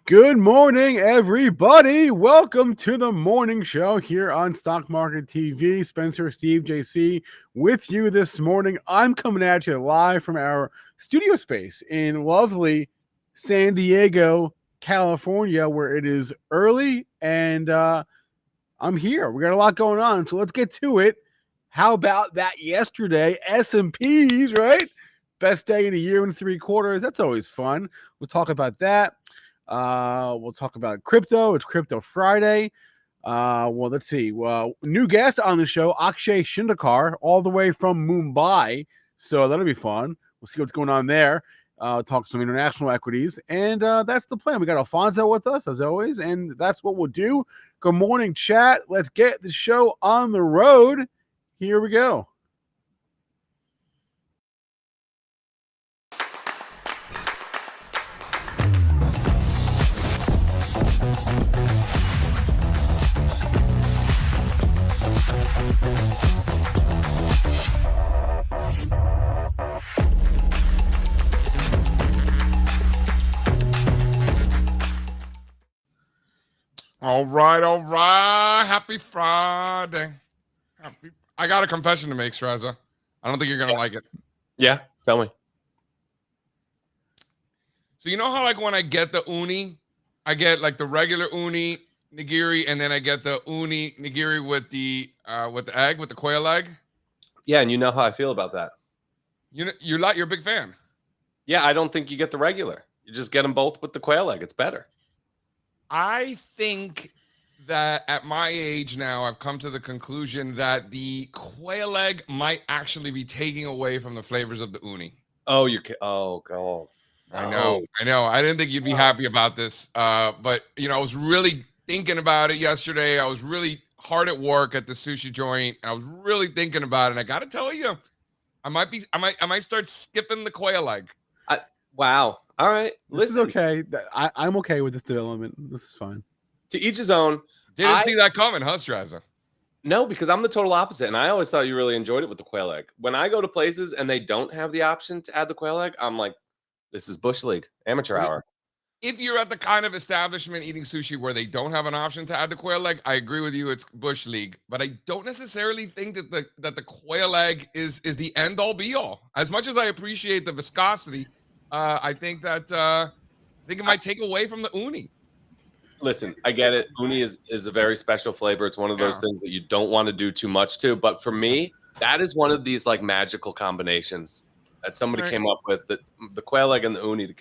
Good morning, everybody. Welcome to the morning show here on Stock Market TV. Spencer, Steve, JC with you this morning. I'm coming at you live from our studio space in lovely San Diego, California, where it is early and I'm here. We got a lot going on, so let's get to it. How about that yesterday? S&Ps, right? Best day in a year and 3/4. That's always fun. We'll talk about that. We'll talk about crypto. It's Crypto Friday. Well, let's see. New guest on the show, Akshay Chinchalkar, all the way from Mumbai. So that'll be fun. We'll see what's going on there. Talk some international equities. And that's the plan. We got Alfonso with us, as always. And that's what we'll do. Good morning, chat. Let's get the show on the road. Here we go. All right. Happy Friday. I got a confession to make, Strazza. I don't think you're going to like it. Yeah, tell me. So you know how like when I get the uni, I get like the regular uni nigiri, and then I get the uni nigiri with the egg, with the quail egg? Yeah, and you know how I feel about that. You're a big fan. Yeah, I don't think you get the regular. You just get them both with the quail egg. It's better. I think that at my age now, I've come to the conclusion that the quail egg might actually be taking away from the flavors of the uni. Oh, God. I know. I didn't think you'd be happy about this. But I was really thinking about it yesterday. I was really hard at work at the sushi joint. And I was really thinking about it. And I got to tell you, I might start skipping the quail egg. Wow. All right. This is okay. I'm okay with this development. This is fine. To each his own. Didn't see that coming, huh, Strazza? No, because I'm the total opposite. And I always thought you really enjoyed it with the quail egg. When I go to places and they don't have the option to add the quail egg, I'm like, this is Bush League, amateur hour. If you're at the kind of establishment eating sushi where they don't have an option to add the quail egg, I agree with you. It's Bush League, but I don't necessarily think that the quail egg is the end all be all. As much as I appreciate the viscosity, I think it might take away from the uni. Listen, I get it. Uni is a very special flavor. It's one of those things that you don't want to do too much to. But for me, that is one of these like magical combinations that somebody came up with. The quail egg and the uni.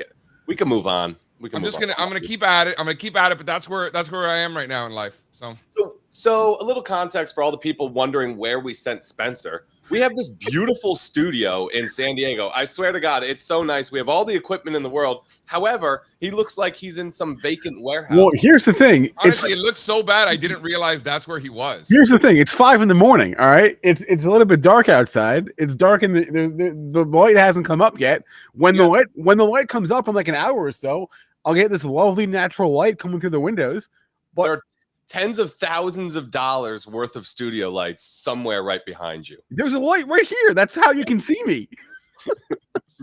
We can move on. I'm gonna keep at it. But that's where I am right now in life. So a little context for all the people wondering where we sent Spencer. We have this beautiful studio in San Diego. I swear to God, it's so nice. We have all the equipment in the world. However, he looks like he's in some vacant warehouse. Well, here's the thing. Honestly, it looks so bad. I didn't realize that's where he was. Here's the thing. It's 5 a.m. All right. It's a little bit dark outside. It's dark and the light hasn't come up yet. When the light comes up in like an hour or so, I'll get this lovely natural light coming through the windows. But there are tens of thousands of dollars worth of studio lights somewhere right behind you. There's a light right here. That's how you can see me.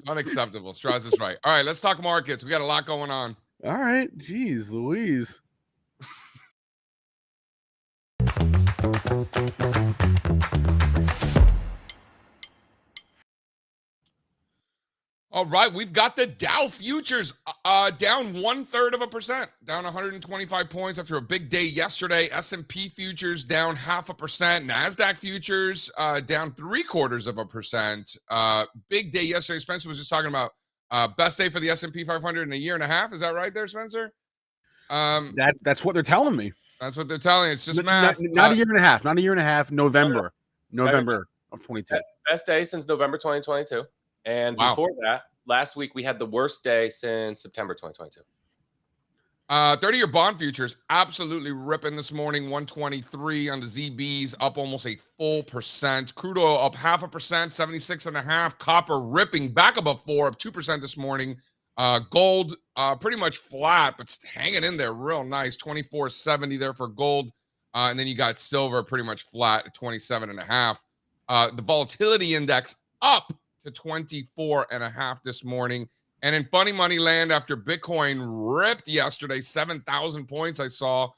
Unacceptable. Strauss is right. All right, let's talk markets. We got a lot going on. All right. Jeez, Louise. All right, we've got the Dow futures down 1/3%, down 125 points after a big day yesterday. S&P futures down 0.5%. NASDAQ futures down 0.75%. Big day yesterday. Spencer was just talking about best day for the S&P 500 in a year and a half. Is that right there, Spencer? That's what they're telling me. That's what they're telling you. It's just math. Not a year and a half. Not a year and a half. November of 22. Best day since November 2022. And before that, last week we had the worst day since September 2022. 30-year bond futures absolutely ripping this morning. 123 on the ZBs, up almost a full percent. Crude oil up 0.5%, 76.5. Copper ripping back above 4, up 2% this morning. Gold pretty much flat, but hanging in there real nice. 24.70 there for gold. And then you got silver pretty much flat at 27.5. The volatility index up to 24.5 this morning. And in funny money land, after Bitcoin ripped yesterday, 7,000 points I saw,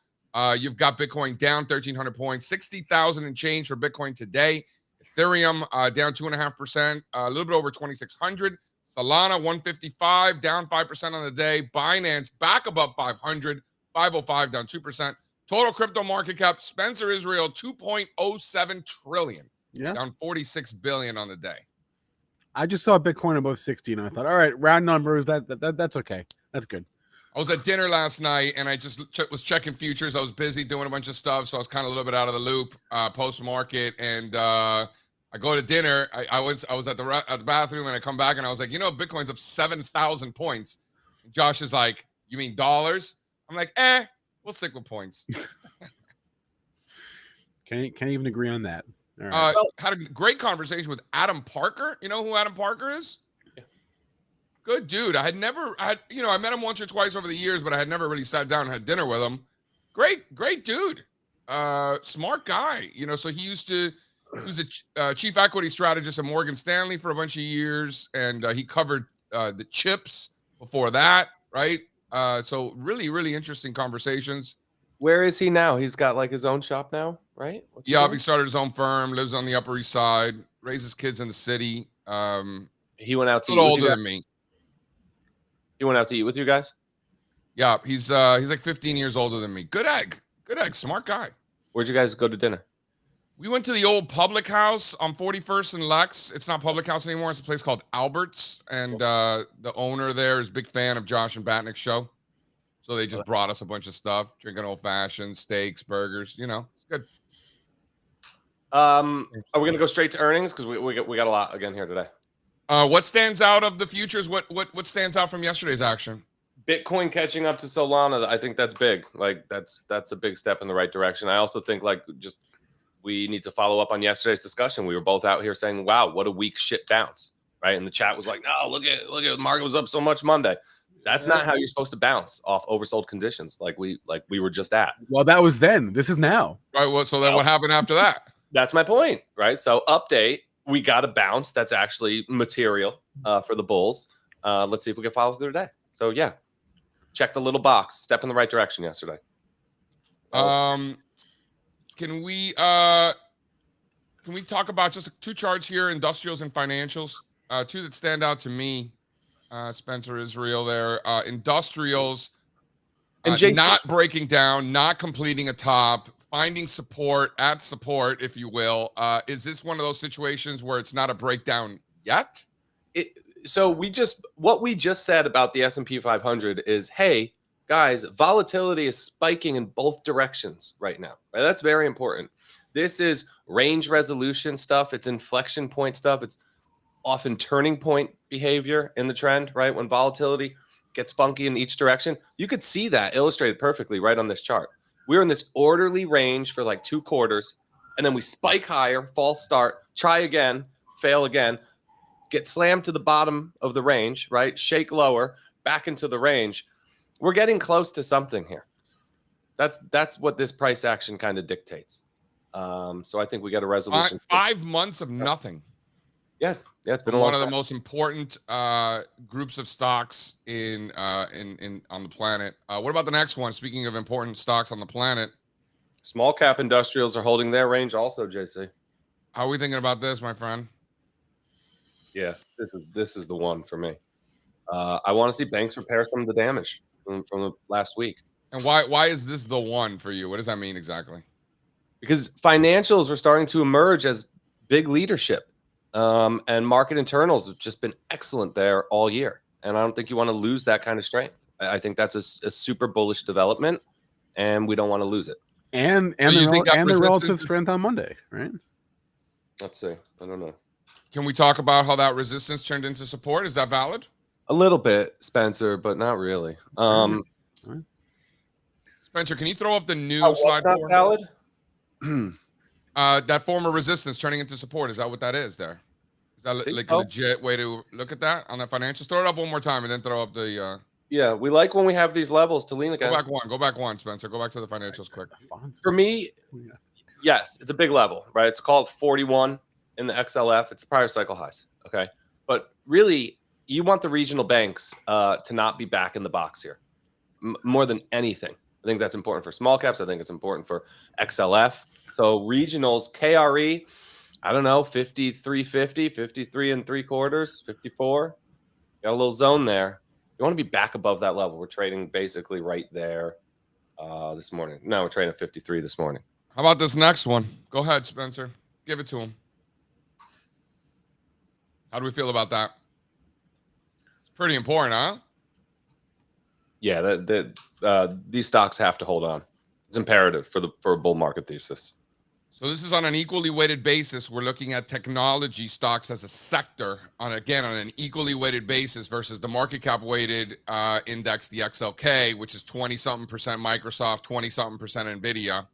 you've got Bitcoin down 1,300 points, 60,000 and change for Bitcoin today. Ethereum down 2.5%, a little bit over 2,600. Solana 155, down 5% on the day. Binance back above 500, 505, down 2%. Total crypto market cap, Spencer Israel 2.07 trillion, down 46 billion on the day. I just saw Bitcoin above 60, and I thought, all right, round numbers, that's okay. That's good. I was at dinner last night, and I just was checking futures. I was busy doing a bunch of stuff, so I was kind of a little bit out of the loop post-market. And I go to dinner. I was at the bathroom, and I come back, and I was like, Bitcoin's up 7,000 points. And Josh is like, you mean dollars? I'm like, we'll stick with points. Can't even agree on that. All right. Had a great conversation with Adam Parker. You know who Adam Parker is? Yeah. Good dude. I met him once or twice over the years, but I had never really sat down and had dinner with him. Great dude. Smart guy. So he was a chief equity strategist at Morgan Stanley for a bunch of years, and he covered the chips before that, right? So really, really interesting conversations. Where is he now? He's got like his own shop now, right? He started his own firm, lives on the Upper East Side, raises kids in the city. He went out to eat older than me. He went out to eat with you guys? Yeah, he's like 15 years older than me. Good egg, smart guy. Where'd you guys go to dinner? We went to the old Public House on 41st and Lex. It's not Public House anymore. It's a place called Albert's, and the owner there is a big fan of Josh and Batnick's show. So they just brought us a bunch of stuff, drinking old fashioned, steaks, burgers. It's good. Are we gonna go straight to earnings because we got a lot again here today? What stands out of the futures? What stands out from yesterday's action? Bitcoin catching up to Solana. I think that's big. Like that's a big step in the right direction. I also think we need to follow up on yesterday's discussion. We were both out here saying, "Wow, what a weak shit bounce!" Right? And the chat was like, "No, look at the market was up so much Monday." That's not how you're supposed to bounce off oversold conditions, like we were just at. Well, that was then. This is now. Right. Well, so then what happened after that? That's my point, right? So update. We got a bounce that's actually material for the bulls. Let's see if we can follow through today. So yeah, check the little box. Step in the right direction yesterday. Can we talk about just two charts here, industrials and financials? Two that stand out to me. Spencer Israel there. Industrials and not breaking down, not completing a top, finding support, if you will. Is this one of those situations where it's not a breakdown yet? So what we just said about the S&P 500 is, hey, guys, volatility is spiking in both directions right now. Right? That's very important. This is range resolution stuff. It's inflection point stuff. It's often turning point behavior in the trend, right? When volatility gets funky in each direction, you could see that illustrated perfectly right on this chart. We're in this orderly range for like 2 quarters, and then we spike higher, false start, try again, fail again, get slammed to the bottom of the range, right? Shake lower, back into the range. We're getting close to something here. That's what this price action kind of dictates. So I think we got a resolution. 5 months of nothing. Yeah, it's been one of the most important groups of stocks on the planet. What about the next one? Speaking of important stocks on the planet, small cap industrials are holding their range also. JC, how are we thinking about this, my friend? Yeah, this is the one for me. I want to see banks repair some of the damage from the last week. And why is this the one for you? What does that mean exactly? Because financials were starting to emerge as big leadership. And market internals have just been excellent there all year. And I don't think you want to lose that kind of strength. I think that's a super bullish development, and we don't want to lose it. And the relative strength on Monday, right? Let's see. I don't know. Can we talk about how that resistance turned into support? Is that valid? A little bit, Spencer, but not really. Spencer, can you throw up the new slide? Not valid? That former resistance turning into support. Is that what that is there? Is that like a legit way to look at that on that financials? Throw it up one more time and then throw up the... Yeah, we like when we have these levels to lean against. Go back one, Spencer. Go back to the financials quick. For me, yes, it's a big level, right? It's called 41 in the XLF. It's prior cycle highs, okay? But really, you want the regional banks to not be back in the box here more than anything. I think that's important for small caps. I think it's important for XLF. So regionals, KRE, I don't know, 53.50, 53 and 3/4, 54. Got a little zone there. You want to be back above that level. We're trading basically right there this morning. No, we're trading at 53 this morning. How about this next one? Go ahead, Spencer. Give it to him. How do we feel about that? It's pretty important, huh? Yeah, these stocks have to hold on. It's imperative for a bull market thesis. So this is on an equally weighted basis. We're looking at technology stocks as a sector on an equally weighted basis versus the market cap weighted index, the XLK, which is 20-something% Microsoft, 20-something% Nvidia,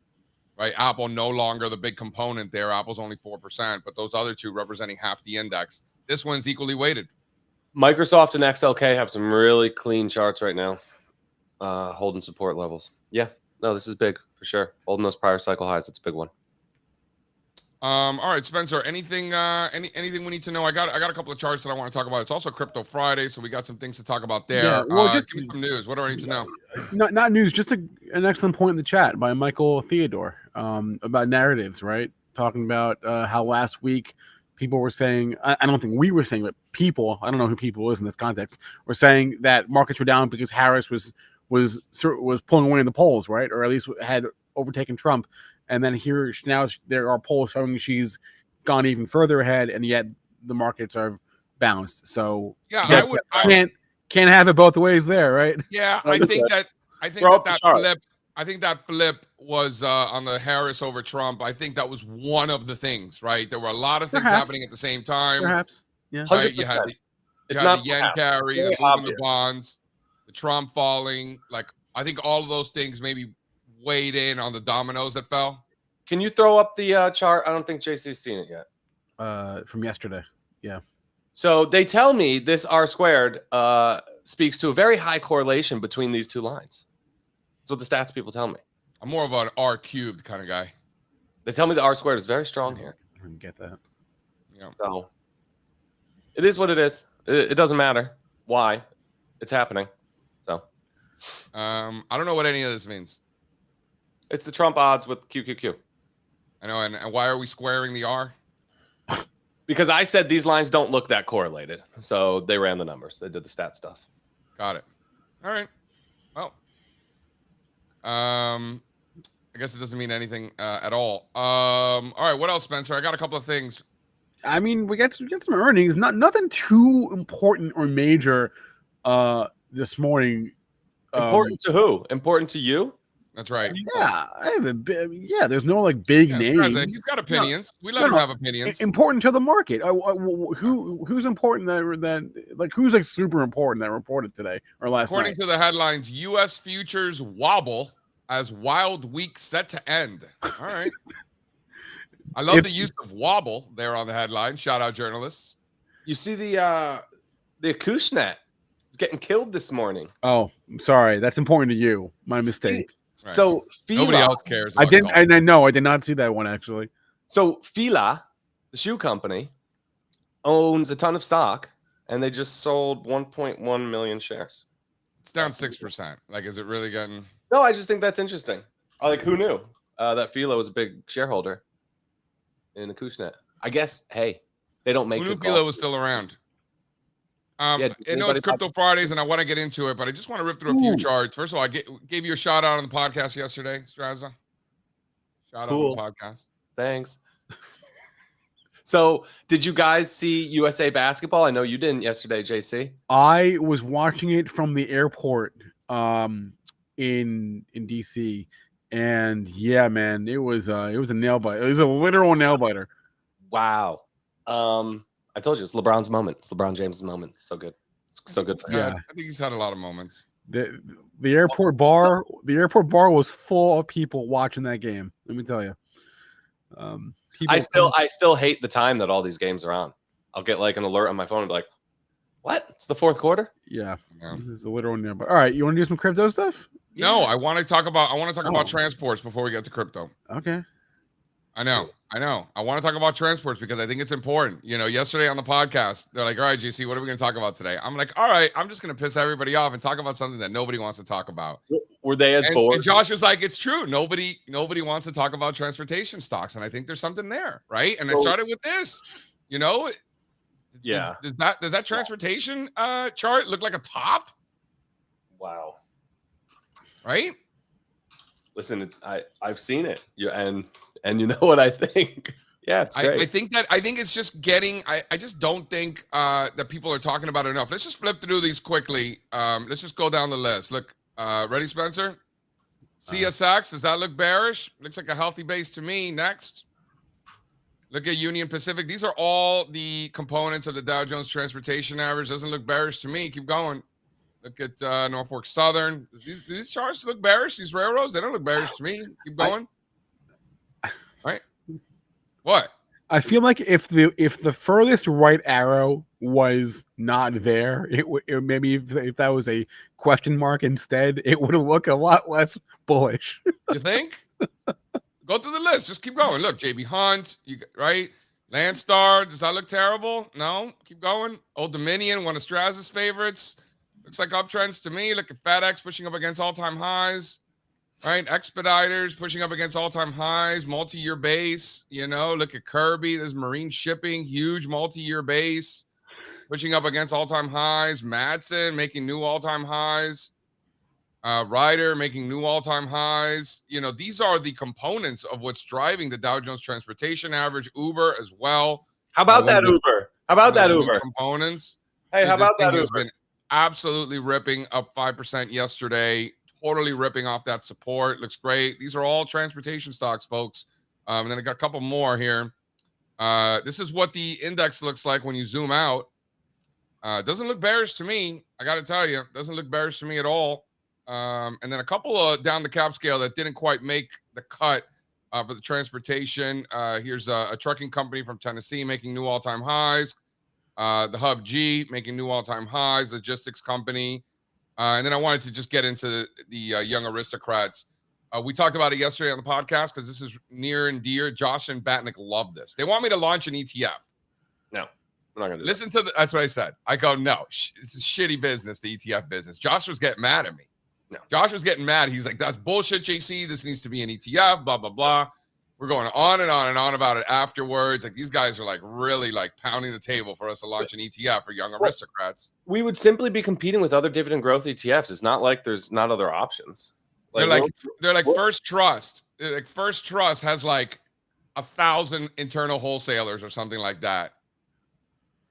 right? Apple no longer the big component there. Apple's only 4%, but those other two representing half the index. This one's equally weighted. Microsoft and XLK have some really clean charts right now, holding support levels. Yeah, no, this is big for sure. Holding those prior cycle highs, it's a big one. All right, Spencer, anything anything we need to know? I got a couple of charts that I want to talk about. It's also Crypto Friday, so we got some things to talk about there. Yeah, well, just give me some news. What do I need to know? Not news, just an excellent point in the chat by Michael Theodore about narratives, right? Talking about how last week people were saying, I don't think we were saying, but people, I don't know who people is in this context, were saying that markets were down because Harris was pulling away in the polls, right? Or at least had overtaken Trump. And then here now there are polls showing she's gone even further ahead, and yet the markets are balanced. So yeah, can't have it both ways there, right? Yeah, I think that flip was on the Harris over Trump. I think that was one of the things, right? There were a lot of things happening at the same time. Perhaps, yeah. Right? You had the yen carry, the move in the bonds, the Trump falling. Like I think all of those things maybe weighed in on the dominoes that fell. Can you throw up the chart? I don't think JC's seen it yet. From yesterday. Yeah. So they tell me this R squared speaks to a very high correlation between these two lines. That's what the stats people tell me. I'm more of an R cubed kind of guy. They tell me the R squared is very strong here. I didn't get that. Yeah. So it is what it is. It doesn't matter why it's happening. So I don't know what any of this means. It's the Trump odds with QQQ. I know, and why are we squaring the R? Because I said these lines don't look that correlated. So they ran the numbers. They did the stat stuff. Got it. All right. Well, I guess it doesn't mean anything at all. All right. What else, Spencer? I got a couple of things. I mean, we get some earnings. Nothing too important or major this morning. Important to who? Important to you? That's right. Yeah, there's no like big names. You've got opinions. We let them have opinions. Important to the market. Who's important that who's like super important that reported today or last According night? to the headlines, U.S. futures wobble as wild week set to end. All right. I love the use of wobble there on the headline. Shout out journalists. You see the Acushnet is getting killed this morning. Oh, I'm sorry. That's important to you. My mistake. Right. So Fila, nobody else cares. I didn't. And I know I did not see that one actually. So Fila, the shoe company, owns a ton of stock, and they just sold 1.1 million shares. It's down 6%. Like, is it really getting? No, I just think that's interesting. Like, who knew that Fila was a big shareholder in Acushnet? I guess. Hey, they don't make. Who knew Fila was still around? I know it's Crypto Fridays, and I want to get into it, but I just want to rip through a few charts. First of all, I gave you a shout out on the podcast yesterday, Strazza. Shout out on the podcast. Thanks. So, did you guys see USA basketball? I know you didn't yesterday, JC. I was watching it from the airport in DC, and yeah, man, it was a nail biter. It was a literal nail biter. Wow. I told you it's LeBron's moment. It's LeBron James' moment. So good. It's so good for him. Yeah, I think he's had a lot of moments. The airport bar was full of people watching that game. Let me tell you. I still hate the time that all these games are on. I'll get like an alert on my phone and be like, "What? It's the fourth quarter?" Yeah. This is a literal nail biter. All right, you want to do some crypto stuff? No, I want to talk about transports before we get to crypto. Okay. I know. I know. I want to talk about transports because I think it's important. Yesterday on the podcast, they're like, all right, JC, what are we going to talk about today? I'm like, all right, I'm just going to piss everybody off and talk about something that nobody wants to talk about. Were they as bored? And Josh was like, it's true. Nobody wants to talk about transportation stocks. And I think there's something there, right? And I started with this, Yeah. Does that transportation chart look like a top? Wow. Right? Listen, I've seen it. And you know what I think? Yeah, it's great. I think it's just getting. I just don't think that people are talking about it enough. Let's just flip through these quickly. Let's just go down the list. Look, ready, Spencer? CSX, does that look bearish? Looks like a healthy base to me. Next. Look at Union Pacific. These are all the components of the Dow Jones Transportation Average. Doesn't look bearish to me. Keep going. Look at Norfolk Southern. Do these charts look bearish? These railroads, they don't look bearish to me. Keep going. Right? What? I feel like if the furthest right arrow was not there, it maybe if that was a question mark instead, it would look a lot less bullish. You think? Go through the list. Just keep going. Look, JB Hunt, right? Landstar, does that look terrible? No. Keep going. Old Dominion, one of Strazza's favorites. Looks like uptrends to me. Look at FedEx pushing up against all-time highs. Right? Expeditors pushing up against all-time highs, multi-year base. Look at Kirby. There's marine shipping, huge multi-year base, pushing up against all-time highs. Madsen making new all-time highs. Ryder making new all-time highs. These are the components of what's driving the Dow Jones Transportation Average. Uber as well. How about that Uber? How about that Uber? Components. Hey, how about that Uber? Has been absolutely ripping up 5% yesterday. Totally ripping off that support. Looks great. These are all transportation stocks, folks. And then I got a couple more here. This is what the index looks like when you zoom out. Doesn't look bearish to me. I got to tell you, doesn't look bearish to me at all. And then a couple down the cap scale that didn't quite make the cut for the transportation. Here's a trucking company from Tennessee making new all-time highs. The Hub G making new all-time highs. Logistics company. And then I wanted to just get into the young aristocrats. We talked about it yesterday on the podcast because this is near and dear. Josh and Batnick love this. They want me to launch an ETF. No, we're not going to do Listen to that's what I said. I go, no, it's a shitty business, the ETF business. Josh was getting mad at me. No. Josh was getting mad. He's like, that's bullshit, JC. This needs to be an ETF, blah, blah, blah. We're going on and on and on about it afterwards. Like, these guys are like really like pounding the table for us to launch an ETF for young aristocrats. We would simply be competing with other dividend growth ETFs. It's not like there's not other options. They're like First Trust. Like First Trust has like 1,000 internal wholesalers or something like that.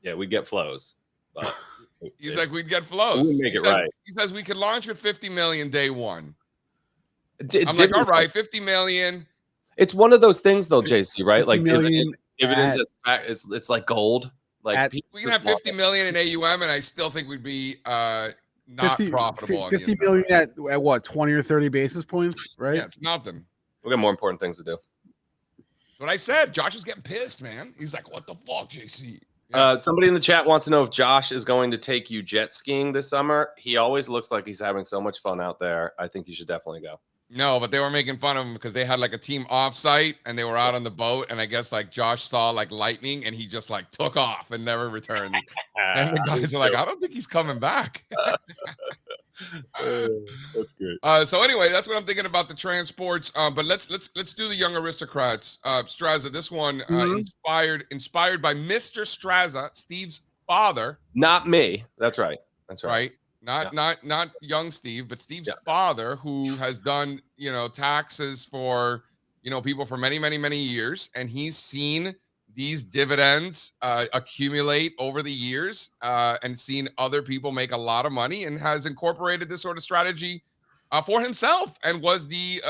Yeah, we get flows. But he's like, we'd get flows. We make it right. He says we could launch with 50 million day one. I'm like, all right, 50 million. It's one of those things, though, JC, right? Like dividends, it's like gold. Like we can have 50 million in AUM, and I still think we'd be not 50, profitable. 50 million at what, 20 or 30 basis points, right? Yeah, it's nothing. We got more important things to do. That's what I said. Josh is getting pissed, man. He's like, what the fuck, JC? Yeah. Somebody in the chat wants to know if Josh is going to take you jet skiing this summer. He always looks like he's having so much fun out there. I think you should definitely go. No, but they were making fun of him because they had like a team offsite and they were out on the boat. And I guess like Josh saw like lightning and he just like took off and never returned. And the guys are like, I don't think he's coming back. That's great. So anyway, that's what I'm thinking about the transports. But let's do the young aristocrats. Strazza, this one inspired by Mr. Strazza, Steve's father. Not me. That's right. That's right. Not young Steve, but Steve's father, who has done, taxes for, people for many, many, many years. And he's seen these dividends accumulate over the years and seen other people make a lot of money and has incorporated this sort of strategy for himself and was the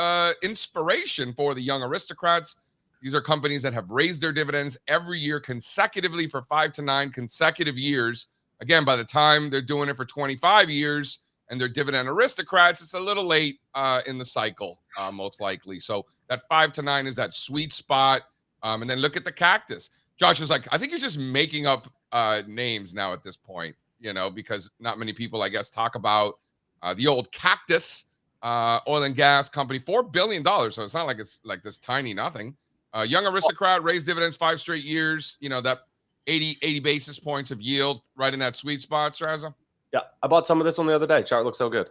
inspiration for the young aristocrats. These are companies that have raised their dividends every year consecutively for 5 to 9 consecutive years. Again, by the time they're doing it for 25 years and they're dividend aristocrats, it's a little late in the cycle, most likely. So that 5 to 9 is that sweet spot. And then look at the cactus. Josh is like, I think you're just making up names now at this point, because not many people, I guess, talk about the old cactus oil and gas company, $4 billion. So it's not like it's like this tiny nothing. Young Aristocrat raised dividends 5 straight years. You know, that 80 basis points of yield, right in that sweet spot, Strazza. Yeah, I bought some of this one the other day. Chart looks so good.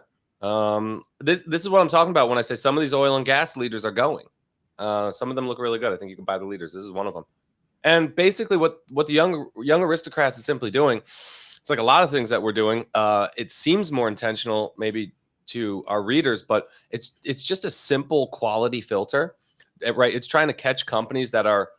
This is what I'm talking about when I say some of these oil and gas leaders are going. Some of them look really good. I think you can buy the leaders. This is one of them. And basically what the young Aristocrats is simply doing, it's like a lot of things that we're doing. It seems more intentional maybe to our readers, but it's just a simple quality filter, right? It's trying to catch companies that are,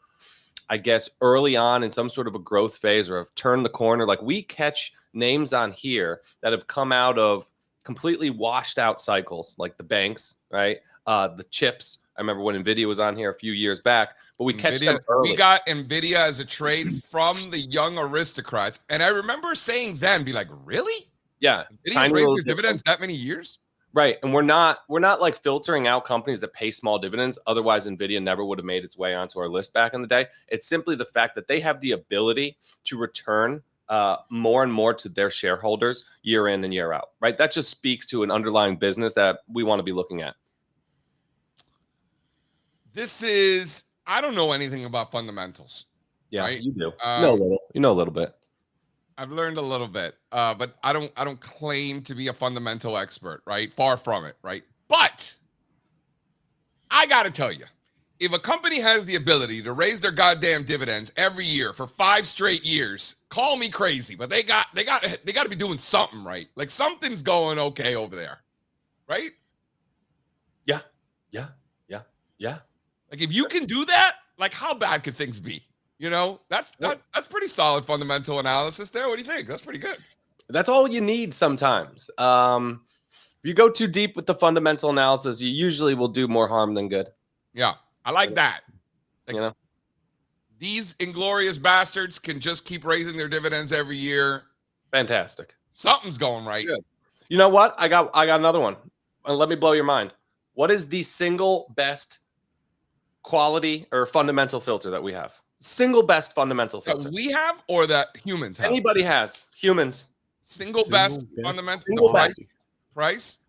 I guess, early on in some sort of a growth phase or have turned the corner. Like we catch names on here that have come out of completely washed out cycles, like the banks, right? The chips. I remember when NVIDIA was on here a few years back, but we catch them early. We got NVIDIA as a trade from the Young Aristocrats. And I remember saying then, be like, really? Yeah. NVIDIA's raised their dividends that many years? Right. And we're not like filtering out companies that pay small dividends. Otherwise, NVIDIA never would have made its way onto our list back in the day. It's simply the fact that they have the ability to return more and more to their shareholders year in and year out, right? That just speaks to an underlying business that we want to be looking at. I don't know anything about fundamentals. Yeah, right? you do. You know a little bit. I've learned a little bit, but I don't claim to be a fundamental expert, right? Far from it, right? But I got to tell you, if a company has the ability to raise their goddamn dividends every year for 5 straight years, call me crazy, but they got to be doing something right. Like something's going okay over there, right? Yeah. Like if you can do that, like how bad could things be? You know, that's pretty solid fundamental analysis there. What do you think? That's pretty good. That's all you need sometimes. If you go too deep with the fundamental analysis, you usually will do more harm than good. Yeah, I like that. Like, you know, these inglorious bastards can just keep raising their dividends every year. Fantastic. Something's going right. Good. You know what? I got another one. Let me blow your mind. What is the single best quality or fundamental filter that we have? Single best fundamental filter that we have, or that humans have? Anybody has. Humans. Single best fundamental. Single best. Price?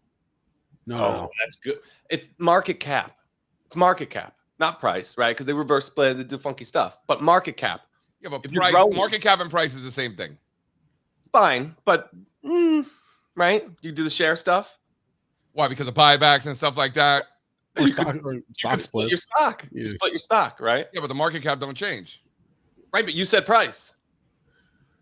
No, that's good. It's market cap. It's market cap, not price, right? Because they reverse split, they do funky stuff. But market cap. Yeah, but price, market cap and price is the same thing. Fine, but right? You do the share stuff. Why? Because of buybacks and stuff like that. Or you could split your stock. You split your stock, right? Yeah, but the market cap don't change. Right, but you said price.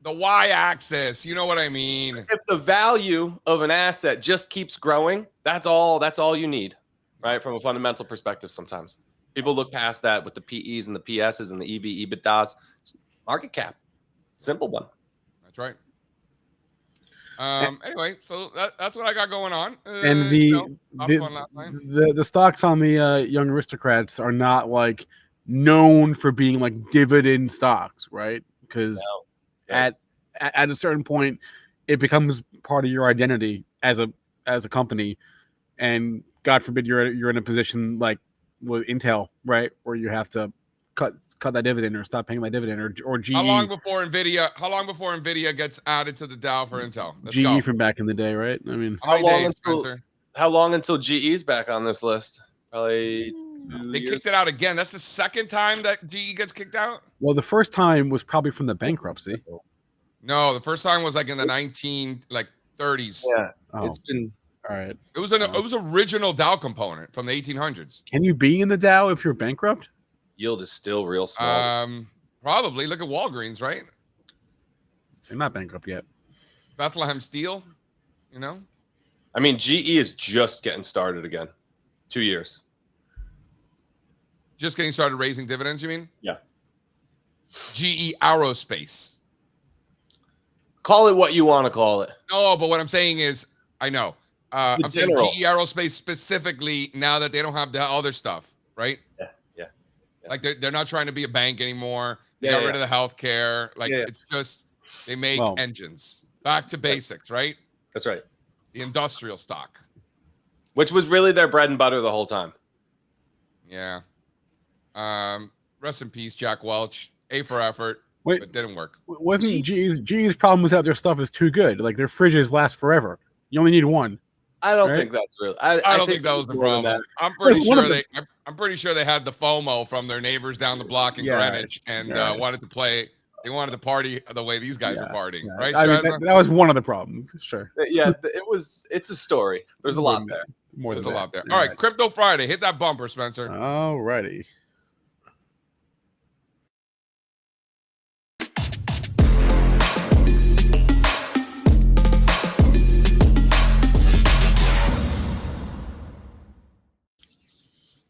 The y-axis, you know what I mean. If the value of an asset just keeps growing, that's all you need, right? From a fundamental perspective sometimes. People look past that with the PEs and the PSs and the EV, EBITDAs. Market cap. Simple one. That's right. Anyway, so that's what I got going on. And the stocks on the Young Aristocrats are not like known for being like dividend stocks, right? Because at a certain point, it becomes part of your identity as a company, and God forbid you're in a position like with Intel, right, where you have to cut that dividend or stop paying that dividend, or GE. How long before Nvidia gets added to the Dow for Intel? Let's GE go. from back in the day, right? I mean, how long until GE's back on this list? Probably they kicked it out again. That's the second time that GE gets kicked out. Well, the first time was probably from the bankruptcy. No, the first time was like in the 30s. Yeah, it's been all right. It was original Dow component from the 1800s. Can you be in the Dow if you're bankrupt? Yield is still real small. Probably. Look at Walgreens, right? They're not bankrupt yet. Bethlehem Steel, you know? I mean, GE is just getting started again. 2 years. Just getting started raising dividends, you mean? Yeah. GE Aerospace. Call it what you want to call it. No, but what I'm saying is, I know. I'm saying GE Aerospace specifically now that they don't have the other stuff, right? Yeah. Like they're not trying to be a bank anymore. They got rid of the healthcare. Like it's just they make engines. Back to basics, right? That's right. The industrial stock, which was really their bread and butter the whole time. Yeah. Rest in peace, Jack Welch. A for effort. Wait, it didn't work. Wasn't GE's problem was that their stuff is too good? Like their fridges last forever. You only need one. I don't think that's real. I don't think that was the problem. I'm I'm pretty sure they had the FOMO from their neighbors down the block in Greenwich and wanted to play. They wanted to party the way these guys were partying, right? I mean, that was one of the problems. Sure. Yeah, it's a story. There's a lot there. There's a lot there. All right, Crypto Friday. Hit that bumper, Spencer. All righty.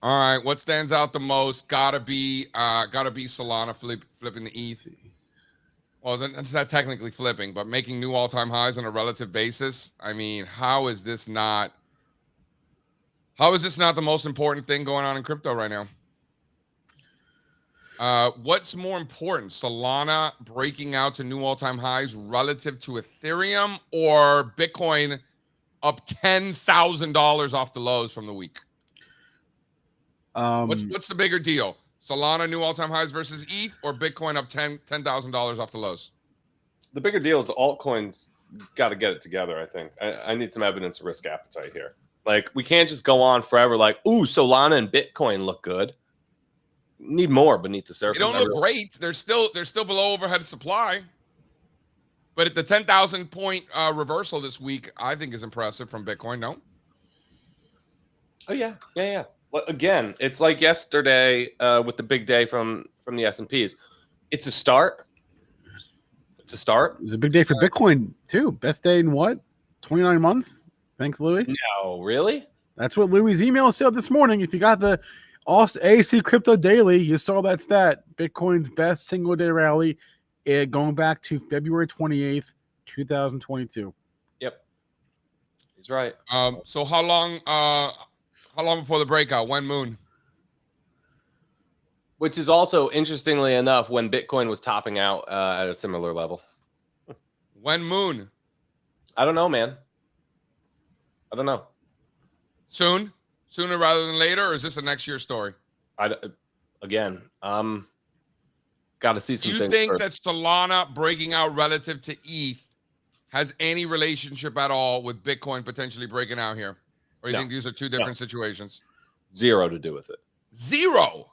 All right, what stands out the most? Gotta be Solana flipping the ETH. Well, then that's not technically flipping, but making new all-time highs on a relative basis. I mean, how is this not the most important thing going on in crypto right now? What's more important, Solana breaking out to new all-time highs relative to Ethereum, or Bitcoin up $10,000 off the lows from the week? What's the bigger deal? Solana new all-time highs versus ETH, or Bitcoin up $10,000 off the lows? The bigger deal is the altcoins got to get it together, I think. I need some evidence of risk appetite here. Like, we can't just go on forever like, ooh, Solana and Bitcoin look good. Need more beneath the surface. They don't look great. They're still below overhead supply. But at the 10,000 point reversal this week, I think is impressive from Bitcoin, no? Oh, yeah. Again, it's like yesterday with the big day from the S&Ps. It's a start. It's a big day for Bitcoin, too. Best day in what? 29 months? Thanks, Louis. No, really? That's what Louis' email said this morning. If you got the AC Crypto Daily, you saw that stat. Bitcoin's best single-day rally going back to February 28th, 2022. Yep. He's right. So how long before the breakout? When moon? Which is also, interestingly enough, when Bitcoin was topping out at a similar level. When moon? I don't know, man. I don't know. Soon? Sooner rather than later, or is this a next year story? Got to see some things. Do you think first. that Solana breaking out relative to ETH has any relationship at all with Bitcoin potentially breaking out here? Or you think these are two different situations? Zero to do with it. Zero?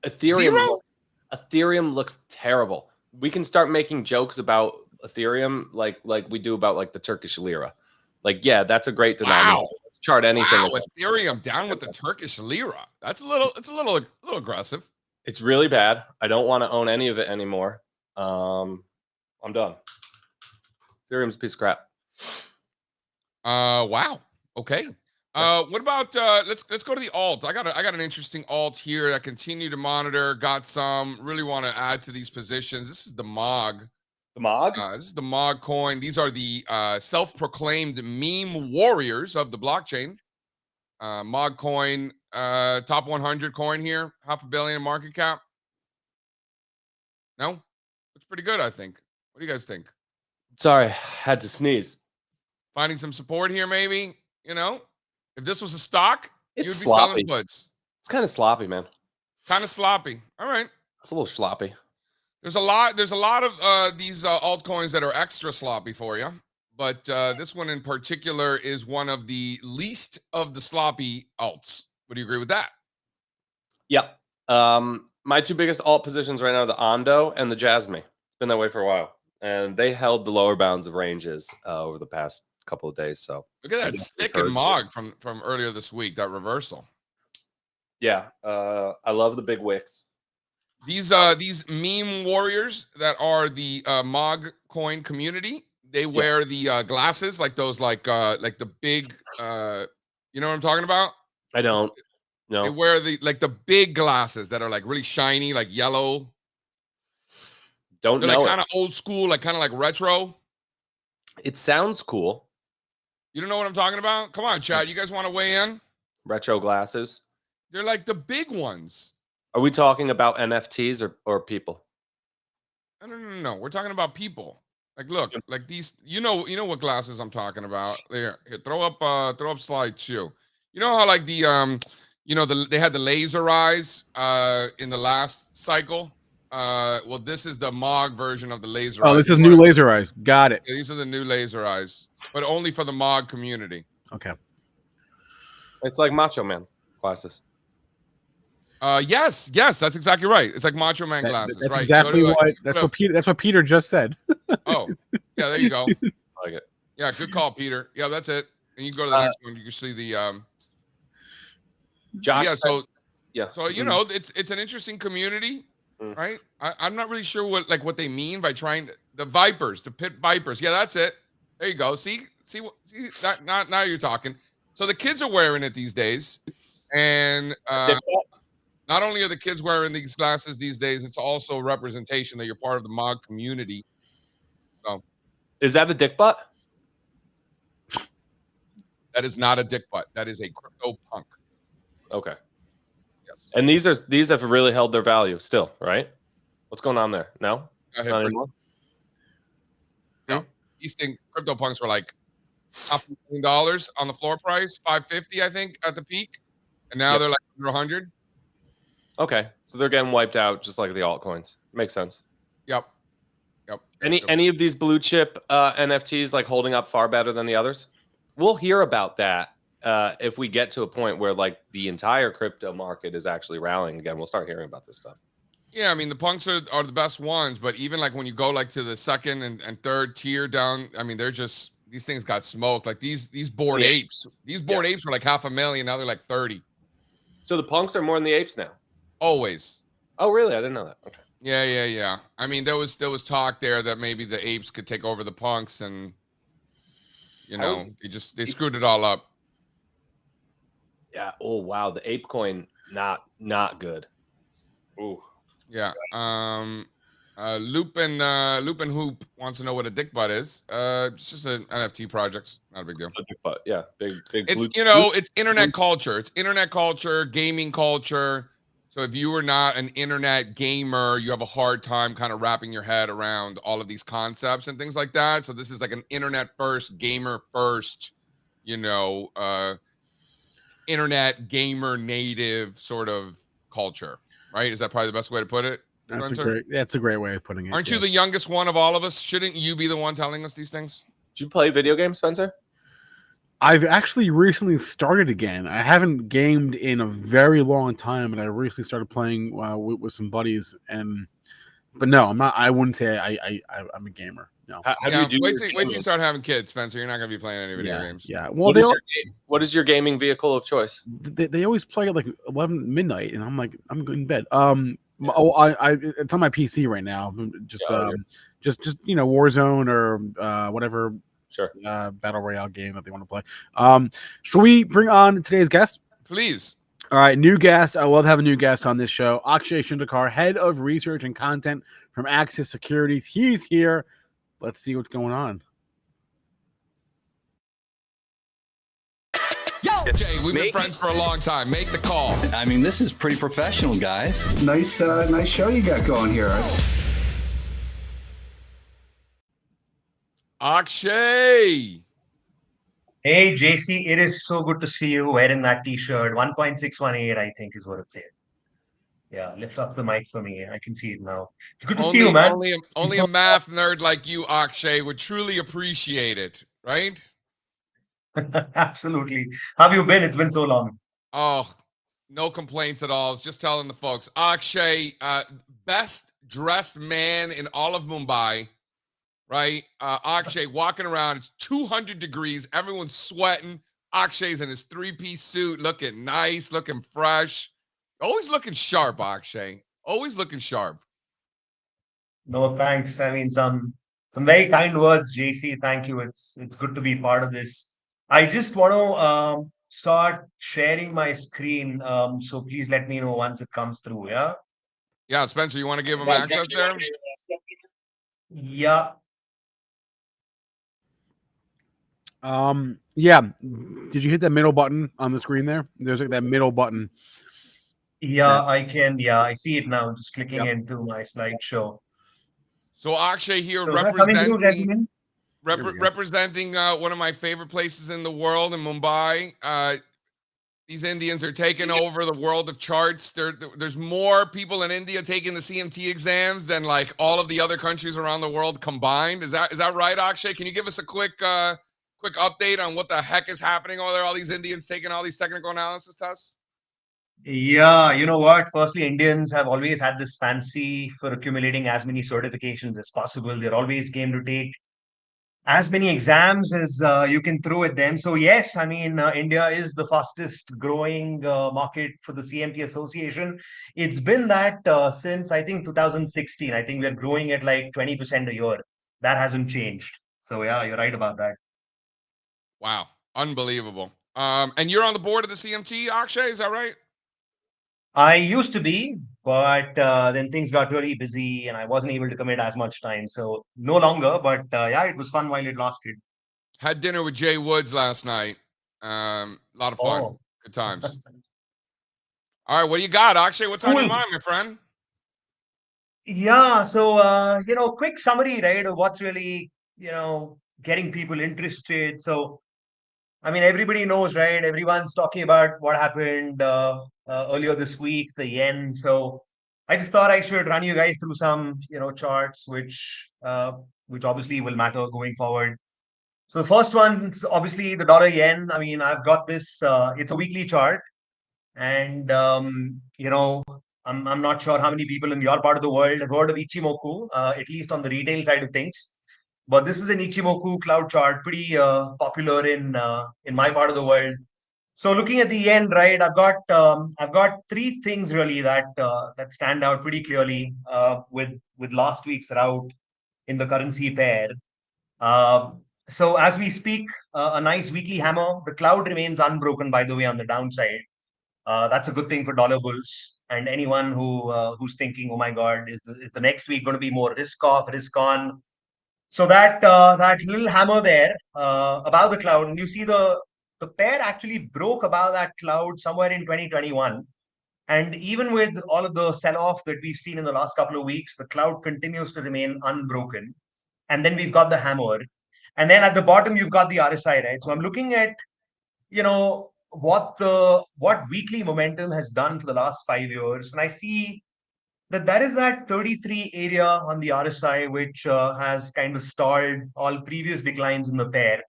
Ethereum looks terrible. We can start making jokes about Ethereum like we do about like the Turkish lira. Like, yeah, that's a great denominator. Wow. Chart anything. Wow, Ethereum down with the Turkish lira. It's a little aggressive. It's really bad. I don't want to own any of it anymore. I'm done. Ethereum's a piece of crap. Wow. Okay. What about let's go to the alt. I got an interesting alt here that I continue to monitor. Got some, really want to add to these positions. This is the MOG. The MOG? This is the MOG coin. These are the self-proclaimed meme warriors of the blockchain. MOG coin, top 100 coin here, $500 million in market cap. No, it's pretty good, I think. What do you guys think? Sorry, had to sneeze. Finding some support here, maybe. You know, if this was a stock, you'd be sloppy. selling puts. It's kind of sloppy, man. Kind of sloppy. All right. It's a little sloppy. There's a lot of these altcoins that are extra sloppy for you, but this one in particular is one of the least of the sloppy alts. Would you agree with that? Yeah. My two biggest alt positions right now are the Ondo and the Jasmine. It's been that way for a while, and they held the lower bounds of ranges over the past couple of days. So look at that stick and MOG from earlier this week. That reversal. Yeah, I love the big wicks. These meme warriors that are the MOG coin community, they wear the glasses, like those like the big you know what I'm talking about? I don't. No. They wear the big glasses that are like really shiny, like yellow. They're like kind of old school, like kind of like retro. It sounds cool. You don't know what I'm talking about? Come on, chat. You guys want to weigh in? Retro glasses. They're like the big ones. Are we talking about NFTs or people? No. We're talking about people. Like, look, like these. You know what glasses I'm talking about. Here, throw up slide 2. You know how like the they had the laser eyes in the last cycle. Well, this is the MOG version of the laser eyes. Oh, this is new laser eyes. Got it. Yeah, these are the new laser eyes, but only for the MOG community. Okay. It's like Macho Man glasses. Yes, that's exactly right. It's like Macho Man glasses, That's right? exactly what. That's what Peter just said. Oh, yeah, there you go. I like it. Yeah, good call, Peter. Yeah, that's it. And you go to the next one. You can see the Josh. Yeah, so yeah. So it's an interesting community, right? I'm not really sure what they mean by trying the Vipers, the Pit Vipers. Yeah, that's it. There you go. See that now you're talking. So the kids are wearing it these days, and not only are the kids wearing these glasses these days, it's also a representation that you're part of the mod community. So Is that a dick butt? that is not a dick butt. That is a crypto punk. Okay. Yes. And these have really held their value still, right? What's going on there? No? Not anymore? No. These things, crypto punks were like $500,000 on the floor price, 550, I think, at the peak. And now they're like under 100. Okay. So they're getting wiped out just like the altcoins. Makes sense. Yep. Any of these blue chip NFTs like holding up far better than the others? We'll hear about that if we get to a point where like the entire crypto market is actually rallying again. We'll start hearing about this stuff. Yeah, I mean the punks are the best ones, but even like when you go like to the second and third tier down, I mean they're just these things got smoked. Like these bored apes. These bored apes were like 500,000. Now they're like 30. So the punks are more than the apes now. Always. Oh really? I didn't know that. Okay. Yeah. I mean there was talk there that maybe the apes could take over the punks, and they screwed it all up. Yeah. Oh wow, the ape coin not good. Ooh. Yeah. Lupin Hoop wants to know what a dick butt is. It's just an NFT project. Not a big deal. A dick butt. Yeah. Big. It's it's internet culture. It's internet culture, gaming culture. So if you are not an internet gamer, you have a hard time kind of wrapping your head around all of these concepts and things like that. So this is like an internet first, gamer first, internet gamer native sort of culture. Right? Is that probably the best way to put it? That's a great way of putting it. Aren't you the youngest one of all of us? Shouldn't you be the one telling us these things? Did you play video games, Spencer? I've actually recently started again. I haven't gamed in a very long time, and I recently started playing with some buddies. But no, I'm not. I wouldn't say I'm a gamer. No. How do you do? Wait till you start having kids, Spencer. You're not going to be playing any video games. Yeah. Well, what is your gaming vehicle of choice? They always play at like 11 midnight, and I'm like, I'm going to bed. It's on my PC right now. Just Warzone or whatever. Sure. Battle Royale game that they want to play. Should we bring on today's guest? Please. All right, new guest. I love having new guests on this show. Akshay Chinchalkar, head of research and content from Axis Securities. He's here. Let's see what's going on. Jay, we've been friends for a long time. Make the call. I mean, this is pretty professional, guys. Nice show you got going here. Akshay. Hey, JC, it is so good to see you wearing that t-shirt. 1.618, I think, is what it says. Yeah, lift up the mic for me. I can see it now. It's good to see you, man. Only a math nerd like you, Akshay, would truly appreciate it, right? Absolutely. How have you been? It's been so long. Oh, no complaints at all. I was just telling the folks. Akshay, best dressed man in all of Mumbai, right? Akshay walking around. It's 200 degrees. Everyone's sweating. Akshay's in his three-piece suit, looking nice, looking fresh. Always looking sharp, Akshay. Always looking sharp. No, thanks. I mean, some very kind words, JC. Thank you. It's good to be part of this. I just want to start sharing my screen. So please let me know once it comes through. Yeah. Yeah, Spencer, you want to give him access there? Yeah. Yeah. Did you hit that middle button on the screen there? There's like that middle button. Yeah, I can. Yeah, I see it now. Just clicking into my slideshow. So Akshay here representing one of my favorite places in the world, in Mumbai. These Indians are taking over the world of charts. There's more people in India taking the CMT exams than like all of the other countries around the world combined. Is that right, Akshay? Can you give us a quick update on what the heck is happening over there? All these Indians taking all these technical analysis tests. Yeah, you know what? Firstly, Indians have always had this fancy for accumulating as many certifications as possible. They're always game to take as many exams as you can throw at them. So yes, I mean India is the fastest growing market for the CMT Association. It's been that since I think 2016. I think we're growing at like 20% a year. That hasn't changed. So yeah, you're right about that. Wow, unbelievable. And you're on the board of the CMT, Akshay, is that right? I used to be, but then things got really busy and I wasn't able to commit as much time. So no longer, but yeah, it was fun while it lasted. Had dinner with Jay Woods last night. A lot of fun. Oh, Good times. All right, what do you got, Akshay? What's on your cool. mind, my friend? Yeah, so quick summary, right, of what's really, getting people interested. So, I mean, everybody knows, right? Everyone's talking about what happened earlier this week, the yen. So, I just thought I should run you guys through some, charts, which obviously will matter going forward. So, the first one's obviously the dollar yen. I mean, I've got this. It's a weekly chart, and I'm not sure how many people in your part of the world have heard of Ichimoku, at least on the retail side of things. But this is an Ichimoku cloud chart, pretty popular in my part of the world. So looking at the end, right, I've got three things really that stand out pretty clearly with last week's rout in the currency pair. Uh, so as we speak, a nice weekly hammer. The cloud remains unbroken, by the way, on the downside. That's a good thing for dollar bulls and anyone who's thinking, oh my God, is the next week going to be more risk off, risk on? So that little hammer there above the cloud, and you see the pair actually broke above that cloud somewhere in 2021. And even with all of the sell-off that we've seen in the last couple of weeks, the cloud continues to remain unbroken. And then we've got the hammer. And then at the bottom, you've got the RSI, right? So I'm looking at what weekly momentum has done for the last 5 years, and I see that there is that 33 area on the RSI which has kind of stalled all previous declines in the pair,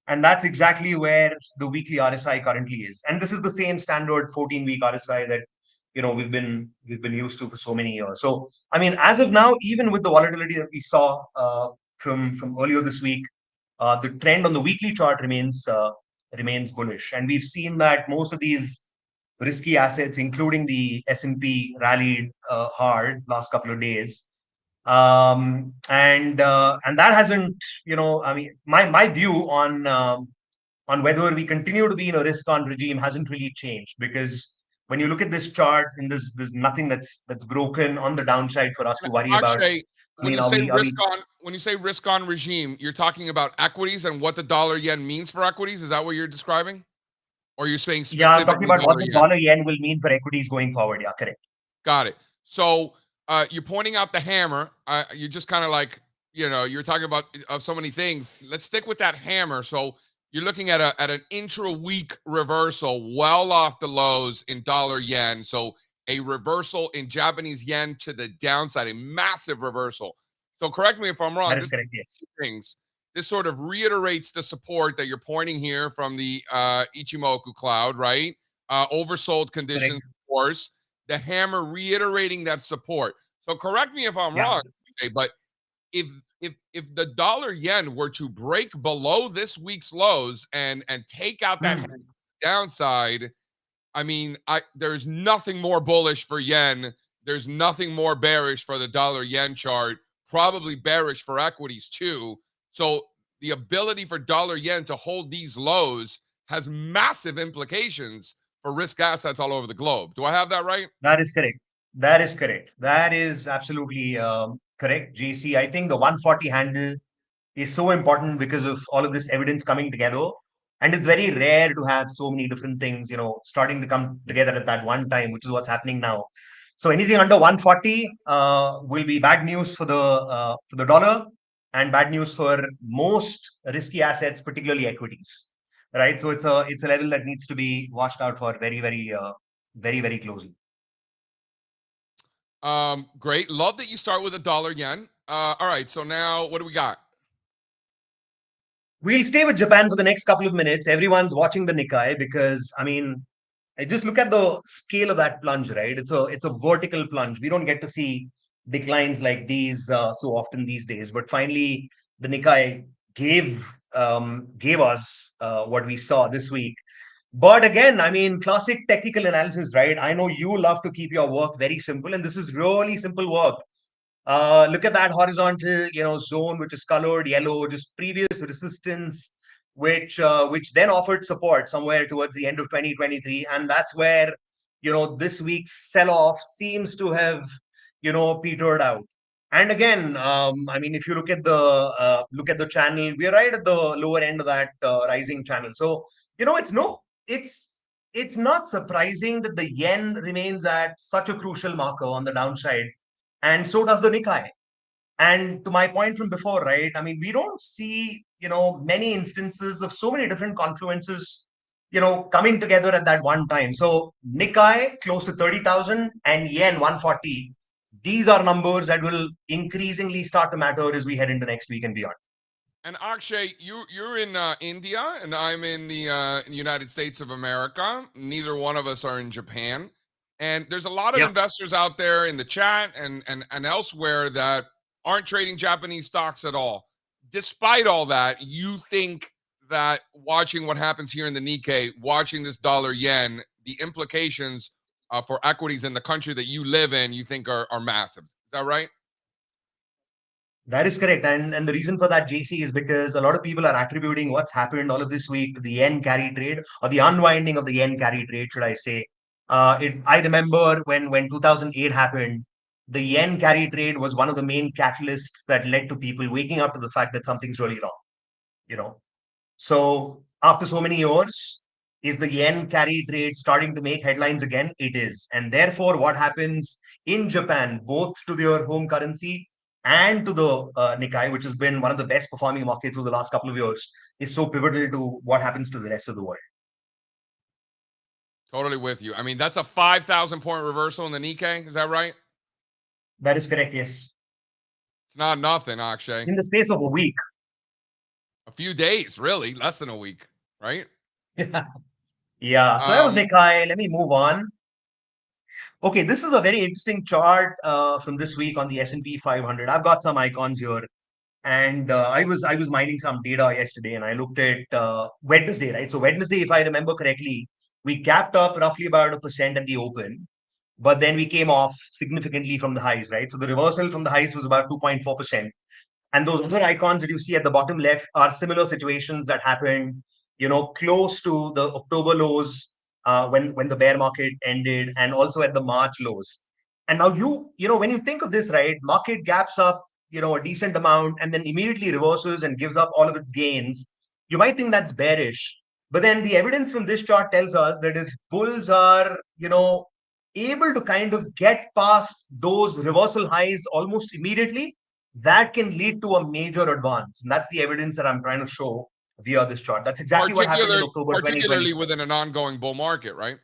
and that's exactly where the weekly RSI currently is. And this is the same standard 14-week RSI that we've been used to for so many years. So I mean, as of now, even with the volatility that we saw from earlier this week, the trend on the weekly chart remains bullish, and we've seen that most of these risky assets, including the S&P, rallied hard last couple of days, and that hasn't, I mean, my view on whether we continue to be in a risk-on regime hasn't really changed, because when you look at this chart, and there's nothing that's broken on the downside for us to worry about. Akshay, I mean, are we when you say risk on regime, you're talking about equities and what the dollar yen means for equities. Is that what you're describing? Or you're saying Yeah, I'm talking specifically about what dollar the yen? dollar yen will mean for equities going forward. Yeah, correct. Got it. So you're pointing out the hammer. You're just kind of like, you're talking about of so many things. Let's stick with that hammer. So you're looking at an intra-week reversal, well off the lows in dollar yen. So a reversal in Japanese yen to the downside, a massive reversal. So correct me if I'm wrong. That is This correct. Yes. things. This sort of reiterates the support that you're pointing here from the Ichimoku cloud, right? Oversold conditions, Correct. of course. The hammer reiterating that support. So correct me if I'm Yeah. wrong, okay, but if if the dollar yen were to break below this week's lows and take out that Hmm. downside, I mean, there's nothing more bullish for yen. There's nothing more bearish for the dollar yen chart. Probably bearish for equities too. So the ability for dollar yen to hold these lows has massive implications for risk assets all over the globe. Do I have that right? That is correct. That is correct. That is absolutely correct, JC. I think the 140 handle is so important because of all of this evidence coming together. And it's very rare to have so many different things, starting to come together at that one time, which is what's happening now. So anything under 140 will be bad news for the dollar, and bad news for most risky assets, particularly equities. Right. So it's a level that needs to be watched out for very, very, very, very closely. Great. Love that you start with a dollar yen. All right. So now what do we got? We'll stay with Japan for the next couple of minutes. Everyone's watching the Nikkei because, I mean, just look at the scale of that plunge, right? It's a vertical plunge. We don't get to see declines like these so often these days. But finally, the Nikkei gave us what we saw this week. But again, I mean, classic technical analysis, right? I know you love to keep your work very simple, and this is really simple work. Look at that horizontal, zone which is colored yellow, just previous resistance, which then offered support somewhere towards the end of 2023, and that's where this week's sell-off seems to have petered out. And again, I mean, if you look at the channel, we're right at the lower end of that rising channel. So it's not surprising that the yen remains at such a crucial marker on the downside, and so does the Nikkei. And to my point from before, right? I mean, we don't see, many instances of so many different confluences, coming together at that one time. So Nikkei close to 30,000 and yen 140. These are numbers that will increasingly start to matter as we head into next week and beyond. And Akshay, you're in India, and I'm in the United States of America. Neither one of us are in Japan. And there's a lot of investors out there in the chat and elsewhere that aren't trading Japanese stocks at all. Despite all that, you think that watching what happens here in the Nikkei, watching this dollar yen, the implications for equities in the country that you live in, you think are massive. Is that right? That is correct. And the reason for that, JC, is because a lot of people are attributing what's happened all of this week to the yen carry trade, or the unwinding of the yen carry trade, should I say. I remember when 2008 happened, the yen carry trade was one of the main catalysts that led to people waking up to the fact that something's really wrong. So after so many years, is the yen carry trade starting to make headlines again? It is. And therefore, what happens in Japan, both to their home currency and to the Nikkei, which has been one of the best performing markets over the last couple of years, is so pivotal to what happens to the rest of the world. Totally with you. I mean, that's a 5,000 point reversal in the Nikkei. Is that right? That is correct, yes. It's not nothing, Akshay. In the space of a week. A few days, really. Less than a week, right? Yeah. So that was Nikkei. Let me move on. Okay, this is a very interesting chart from this week on the S&P 500. I've got some icons here. And I was mining some data yesterday, and I looked at Wednesday, right? So Wednesday, if I remember correctly, we capped up roughly about 1% at the open, but then we came off significantly from the highs, right? So the reversal from the highs was about 2.4%. And those other icons that you see at the bottom left are similar situations that happened, close to the October lows when the bear market ended, and also at the March lows. And now when you think of this, right, market gaps up, a decent amount, and then immediately reverses and gives up all of its gains. You might think that's bearish, but then the evidence from this chart tells us that if bulls are, able to kind of get past those reversal highs almost immediately, that can lead to a major advance. And that's the evidence that I'm trying to show via this chart. That's exactly what happened in October 2020. Particularly within an ongoing bull market, right?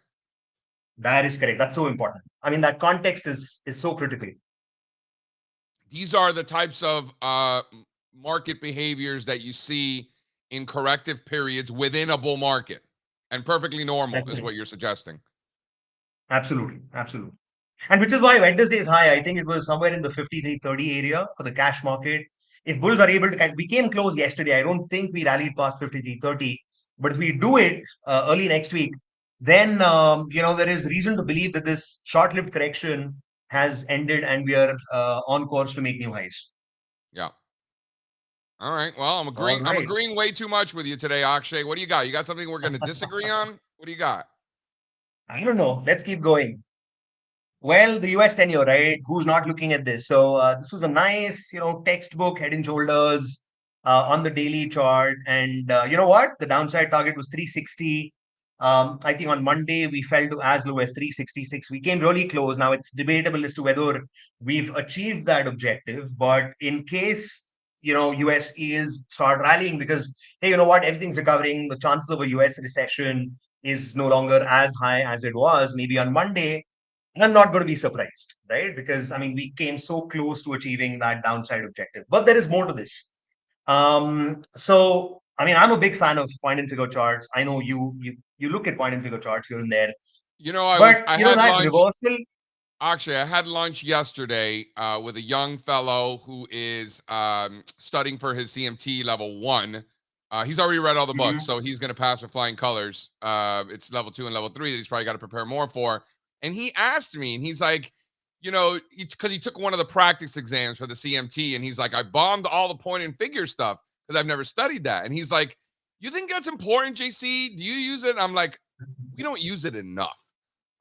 That is correct. That's so important. I mean, that context is so critical. These are the types of market behaviors that you see in corrective periods within a bull market, and perfectly normal is what you're suggesting. Absolutely. And which is why Wednesday is high. I think it was somewhere in the 53.30 area for the cash market. If bulls are able to, we came close yesterday. I don't think we rallied past 53.30, but if we do it early next week, then there is reason to believe that this short-lived correction has ended and we are on course to make new highs. Yeah. All right. Well, I'm agreeing. Right. I'm agreeing way too much with you today, Akshay. What do you got? You got something we're going to disagree on? What do you got? I don't know. Let's keep going. Well, the US 10-year, right? Who's not looking at this? So this was a nice, textbook head and shoulders on the daily chart. And you know what? The downside target was 360. I think on Monday, we fell to as low as 366. We came really close. Now, it's debatable as to whether we've achieved that objective. But in case, US yields start rallying because, hey, you know what? Everything's recovering. The chances of a US recession is no longer as high as it was maybe on Monday. I'm not going to be surprised, right? Because, I mean, we came so close to achieving that downside objective. But there is more to this. So, I mean, I'm a big fan of point and figure charts. I know you look at point and figure charts here and there. You know, I But had that lunch. reversal. Actually, I had lunch yesterday with a young fellow who is studying for his CMT level 1. He's already read all the Mhm. books, so he's going to pass with flying colors. It's level 2 and level 3 that he's probably got to prepare more for. And he asked me, and he's like, because he took one of the practice exams for the CMT, and he's like, I bombed all the point and figure stuff because I've never studied that. And he's like, you think that's important, JC? Do you use it? And I'm like, we don't use it enough.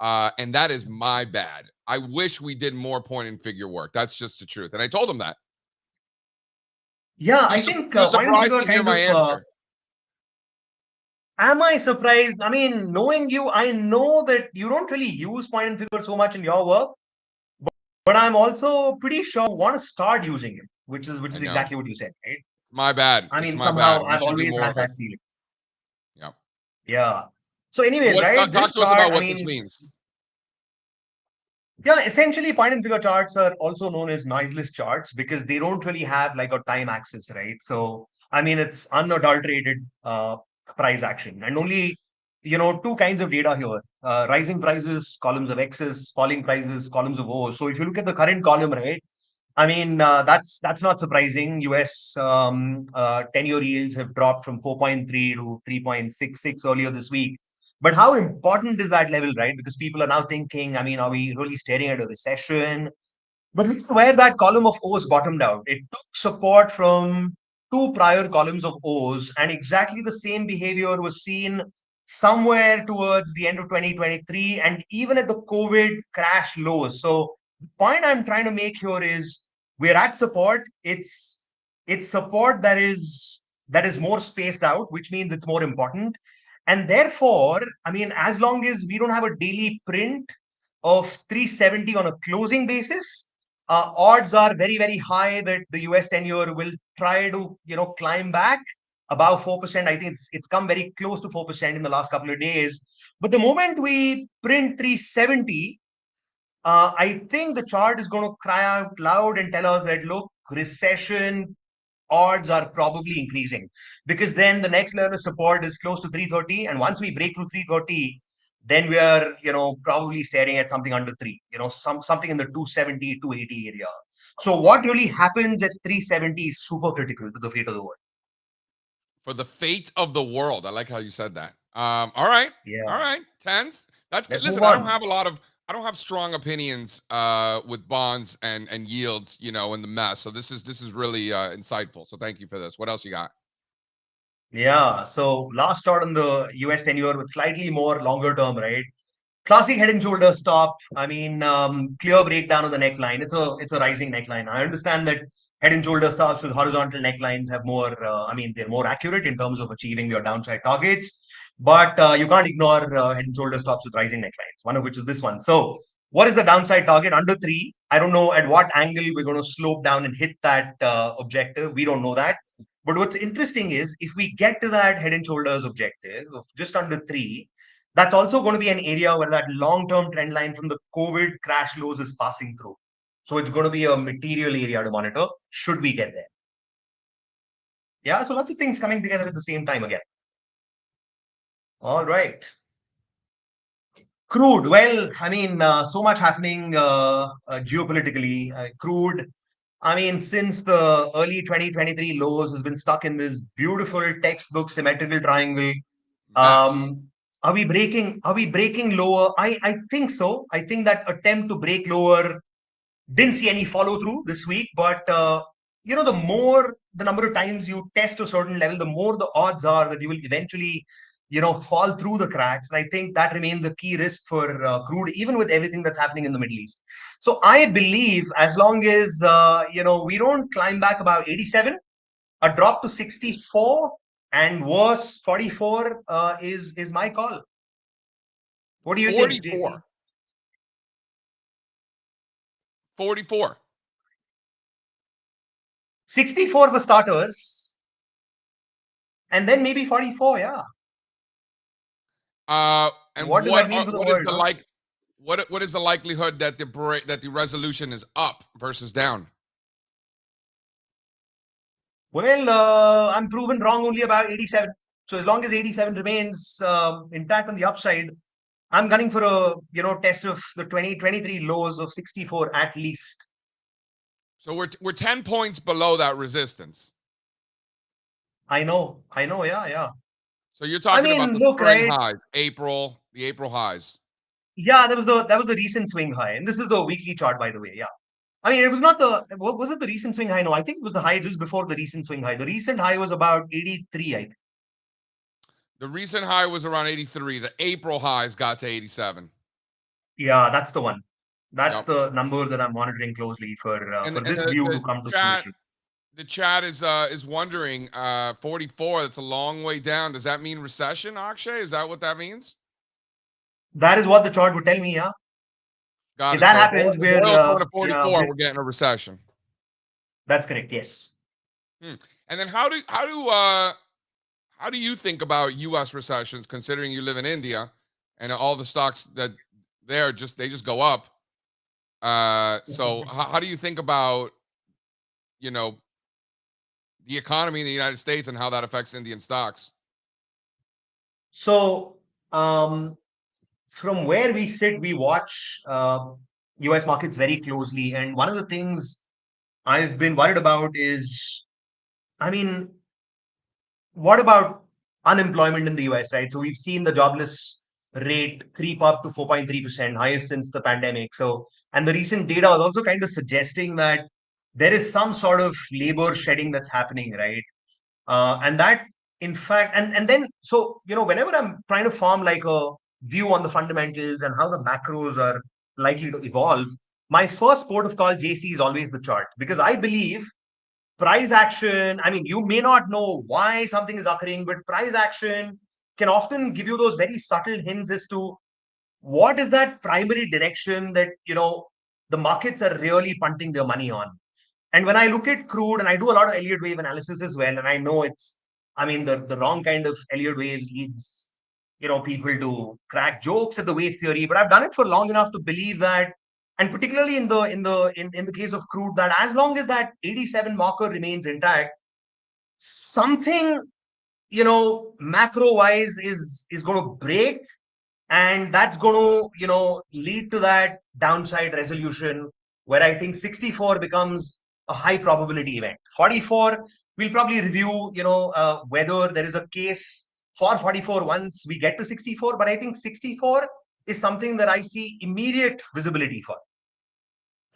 And that is my bad. I wish we did more point and figure work. That's just the truth. And I told him that. Yeah, He I was, think he was point and surprised figure to hear kind my of. answer. Am I surprised? I mean, knowing you, I know that you don't really use point and figure so much in your work, but I'm also pretty sure you want to start using it, which I is know. exactly what you said, right? My bad. I It's mean, my bad. somehow We I've should do always more had of it. that feeling. Yeah. Yeah. So, So anyways, right, this talk to us chart, about I what this mean, means. yeah, essentially point and figure charts are also known as noiseless charts because they don't really have like a time axis, right? So, I mean, it's unadulterated price action and only, two kinds of data here. Rising prices, columns of X's, falling prices, columns of O's. So if you look at the current column, right, I mean, that's not surprising. US 10-year yields have dropped from 4.3 to 3.66 earlier this week. But how important is that level, right? Because people are now thinking, I mean, are we really staring at a recession? But look where that column of O's bottomed out. It took support from two prior columns of O's, and exactly the same behavior was seen somewhere towards the end of 2023 and even at the COVID crash lows. So the point I'm trying to make here is we're at support. It's support that is more spaced out, which means it's more important. And therefore, I mean, as long as we don't have a daily print of 370 on a closing basis, odds are very, very high that the US 10-year will try to, climb back above 4%. I think it's come very close to 4% in the last couple of days. But the moment we print 370, I think the chart is going to cry out loud and tell us that, look, recession odds are probably increasing because then the next level of support is close to 330. And once we break through 330, then we are, probably staring at something under 3, something in the 270, 280 area. So what really happens at 370 is super critical to the fate of the world. For the fate of the world. I like how you said that. All right. Yeah. All right. Tens. That's good. Let's Listen, move on. I don't have strong opinions with bonds and yields, in the mess. So this is really insightful. So thank you for this. What else you got? Yeah. So last chart on the US 10-year with slightly more longer term, right? Classic head and shoulder stop. I mean, clear breakdown of the neckline. It's a rising neckline. I understand that head and shoulder stops with horizontal necklines have more. I mean, they're more accurate in terms of achieving your downside targets. But you can't ignore head and shoulder stops with rising necklines. One of which is this one. So, what is the downside target under 3? I don't know at what angle we're going to slope down and hit that objective. We don't know that. But what's interesting is if we get to that head and shoulders objective of just under 3, that's also going to be an area where that long-term trend line from the COVID crash lows is passing through. So it's going to be a material area to monitor should we get there. Yeah, so lots of things coming together at the same time again. All right. Crude. Well, I mean, so much happening geopolitically. Crude, I mean, since the early 2023 lows has been stuck in this beautiful textbook symmetrical triangle. Mess. Are we breaking lower? I think so. I think that attempt to break lower didn't see any follow through this week, but the number of times you test a certain level, the more the odds are that you will eventually, fall through the cracks. And I think that remains a key risk for crude, even with everything that's happening in the Middle East. So I believe as long as we don't climb back about 87, a drop to 64 and worse 44 is my call. What do you think, JC? 44. 64 for starters, and then maybe 44. Yeah. And what does that mean for the what world? Is the what is the likelihood that the resolution is up versus down? Well, I'm proven wrong only about 87. So as long as 87 remains intact on the upside, I'm gunning for a test of the 2023 lows of 64 at least. So we're 10 points below that resistance. I know, yeah. So you're talking about the look, spring right? highs, the April highs. Yeah, that was the recent swing high, and this is the weekly chart, by the way. Yeah, I mean, it was not was it the recent swing high? No, I think it was the high just before the recent swing high. The recent high was about 83, I think. The recent high was around 83. The April highs got to 87. Yeah, that's the one. That's Yep. the number that I'm monitoring closely for this view to come to fruition. The chat is wondering, 44, that's a long way down. Does that mean recession, Akshay? Is that what that means? That is what the chart would tell me, yeah. Got if it. that So happens, if we're oil's going to 44, we're getting a recession. That's correct, yes. And then how do you think about U.S. recessions, considering you live in India and all the stocks that they just go up? So how do you think about, the economy in the United States and how that affects Indian stocks? So from where we sit, we watch US markets very closely. And one of the things I've been worried about is, what about unemployment in the US, right? So we've seen the jobless rate creep up to 4.3%, highest since the pandemic. So, and the recent data is also kind of suggesting that there is some sort of labor shedding that's happening, right? And that, in fact, and then, so, whenever I'm trying to form like a view on the fundamentals and how the macros are likely to evolve, my first port of call, JC, is always the chart, because I believe price action, you may not know why something is occurring, but price action can often give you those very subtle hints as to what is that primary direction that, the markets are really punting their money on. And when I look at crude, and I do a lot of Elliott wave analysis as well, and I know the wrong kind of Elliott waves leads, people to crack jokes at the wave theory, but I've done it for long enough to believe that, and particularly in the case of crude, that as long as that 87 marker remains intact, something, macro wise is going to break, and that's going to lead to that downside resolution, where I think 64 becomes a high probability event. 44, we'll probably review whether there is a case for 44 once we get to 64, but I think 64 is something that I see immediate visibility for.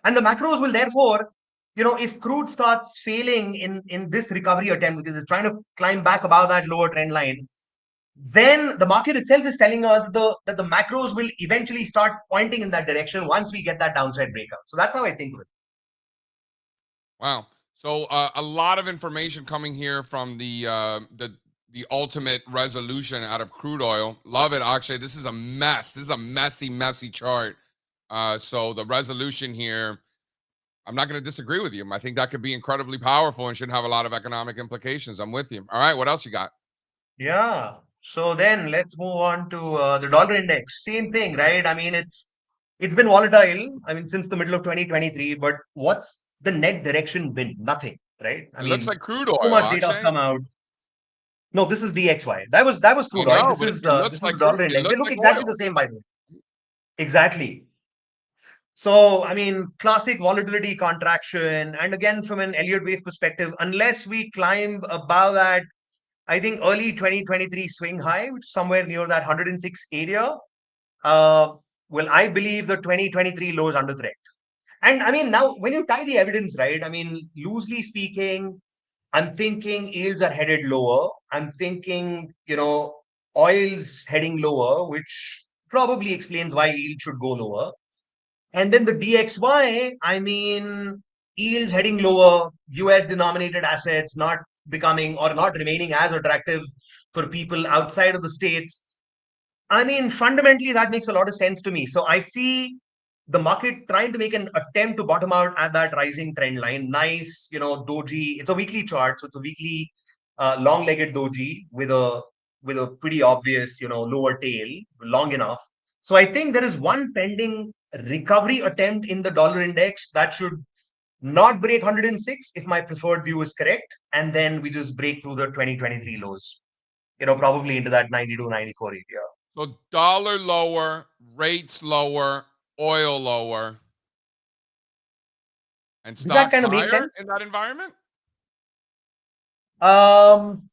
And the macros will therefore, if crude starts failing in this recovery attempt, because it's trying to climb back above that lower trend line, then the market itself is telling us that the macros will eventually start pointing in that direction once we get that downside breakout. So that's how I think of it. Wow. So a lot of information coming here from the ultimate resolution out of crude oil. Love it, Akshay. This is a mess. This is a messy chart. So the resolution here, I'm not going to disagree with you. I think that could be incredibly powerful and should have a lot of economic implications. I'm with you. All right. What else you got? Yeah. So then let's move on to the dollar index. Same thing, right? It's been volatile. Since the middle of 2023. But what's the net direction been? Nothing, right? It looks like crude oil. So much data has come out. No, this is DXY. That was crude oil. This is the dollar index. They look exactly the same, by the way. Exactly. So, classic volatility contraction. And again, from an Elliott wave perspective, unless we climb above that, I think early 2023 swing high, which is somewhere near that 106 area, I believe the 2023 low is under threat. And now when you tie the evidence, right, loosely speaking, I'm thinking yields are headed lower. I'm thinking, oil's heading lower, which probably explains why yield should go lower. And then the DXY, yields heading lower, US denominated assets not becoming or not remaining as attractive for people outside of the States. Fundamentally, that makes a lot of sense to me. So I see the market trying to make an attempt to bottom out at that rising trend line. Nice, doji. It's a weekly chart, so it's a weekly long-legged doji with a pretty obvious, lower tail, long enough. So I think there is one pending recovery attempt in the dollar index that should not break 106 if my preferred view is correct, and then we just break through the 2023 lows, probably into that 92, 94 area. So dollar lower, rates lower, oil lower, and Does that stocks kind of make higher sense? in that environment?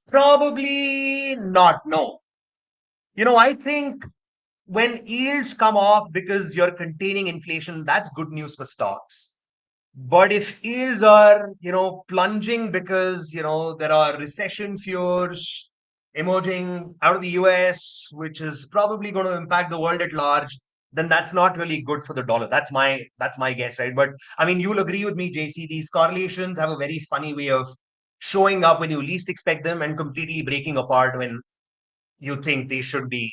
Probably not. No. I think when yields come off because you're containing inflation, that's good news for stocks. But if yields are, plunging because, there are recession fears emerging out of the US, which is probably going to impact the world at large, then that's not really good for the dollar. That's my guess, right? But I mean, you'll agree with me, JC, these correlations have a very funny way of showing up when you least expect them and completely breaking apart when you think they should be,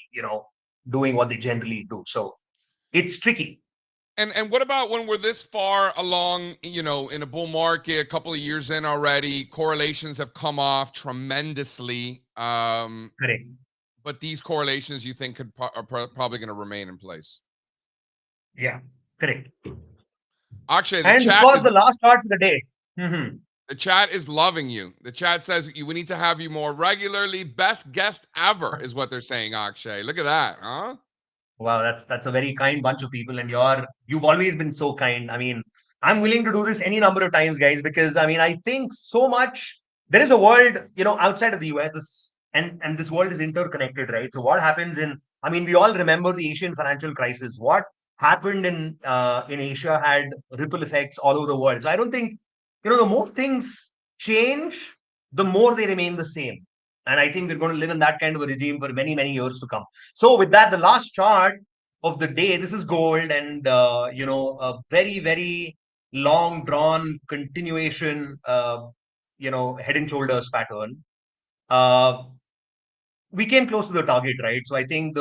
doing what they generally do. So it's tricky. And what about when we're this far along, in a bull market, a couple of years in already, correlations have come off tremendously. Correct. But these correlations you think are probably going to remain in place. Yeah, correct. Akshay, And of course, the last part of the day. The chat is loving you. The chat says we need to have you more regularly. Best guest ever is what they're saying, Akshay. Look at that, huh? Wow, that's a very kind bunch of people, and you've always been so kind. I mean, I'm willing to do this any number of times, guys, because I mean, I think so much there is a world, outside of the US, this and this world is interconnected, right? So what happens I mean, we all remember the Asian financial crisis. What happened in Asia had ripple effects all over the world. So I don't think, the more things change, the more they remain the same. And I think we're going to live in that kind of a regime for many, many years to come. So with that, the last chart of the day, this is gold and, a very, very long drawn continuation, head and shoulders pattern. Uh, we came close to the target, right? So I think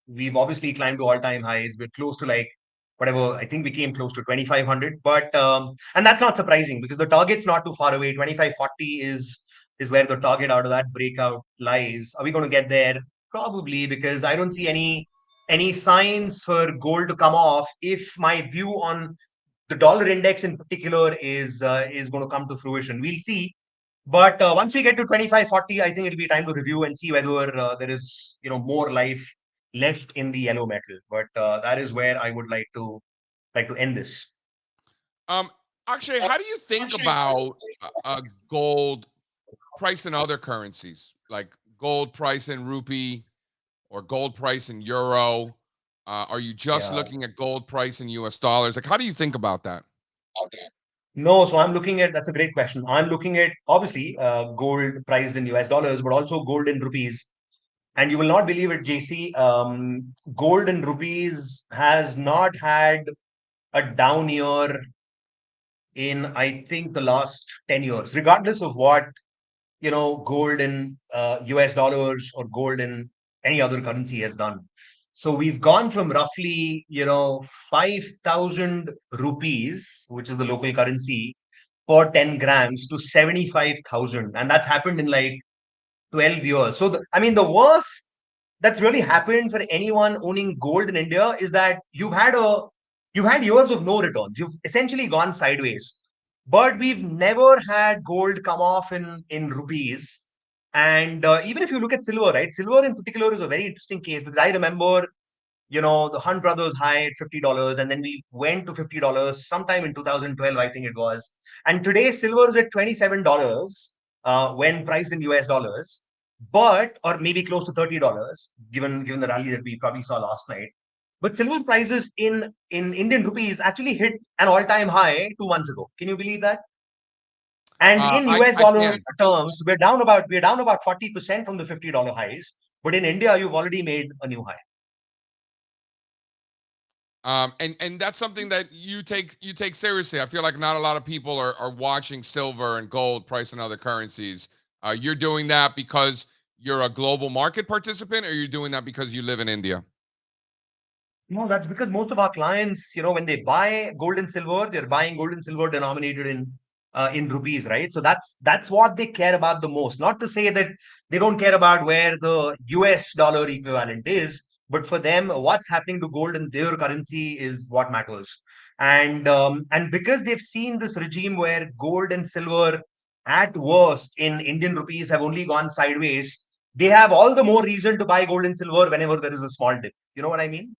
we've obviously climbed to all-time highs. We're close to like whatever. I think we came close to 2,500, but and that's not surprising because the target's not too far away. 2,540 is where the target out of that breakout lies. Are we going to get there? Probably, because I don't see any signs for gold to come off. If my view on the dollar index in particular is going to come to fruition, we'll see. But once we get to 2540, I think it'll be time to review and see whether there is, more life left in the yellow metal. But that is where I would like to end this. Akshay, how do you think about gold price in other currencies, like gold price in rupee or gold price in euro? Are you just looking at gold price in US dollars? Like, how do you think about that? No, so I'm looking at, that's a great question. I'm looking at obviously gold priced in US dollars, but also gold in rupees. And you will not believe it, JC. Gold in rupees has not had a down year in, I think, the last 10 years, regardless of what, gold in US dollars or gold in any other currency has done. So we've gone from roughly, 5,000 rupees, which is the local currency, for 10 grams to 75,000. And that's happened in like 12 years. So, the worst that's really happened for anyone owning gold in India is that you've had years of no returns. You've essentially gone sideways. But we've never had gold come off in rupees. And even if you look at silver, right? Silver in particular is a very interesting case because I remember, the Hunt Brothers high at $50, and then we went to $50 sometime in 2012, I think it was. And today, silver is at $27 when priced in US dollars, or maybe close to $30, given the rally that we probably saw last night. But silver prices in Indian rupees actually hit an all-time high 2 months ago. Can you believe that? And in US dollar terms, we're down about 40% from the $50 highs. But in India, you've already made a new high. And that's something that you take seriously. I feel like not a lot of people are watching silver and gold price in other currencies. You're doing that because you're a global market participant, or you're doing that because you live in India? No, that's because most of our clients, when they buy gold and silver, they're buying gold and silver denominated in rupees, right? So that's what they care about the most. Not to say that they don't care about where the US dollar equivalent is, but for them, what's happening to gold in their currency is what matters. And because they've seen this regime where gold and silver at worst in Indian rupees have only gone sideways, they have all the more reason to buy gold and silver whenever there is a small dip. You know what I mean?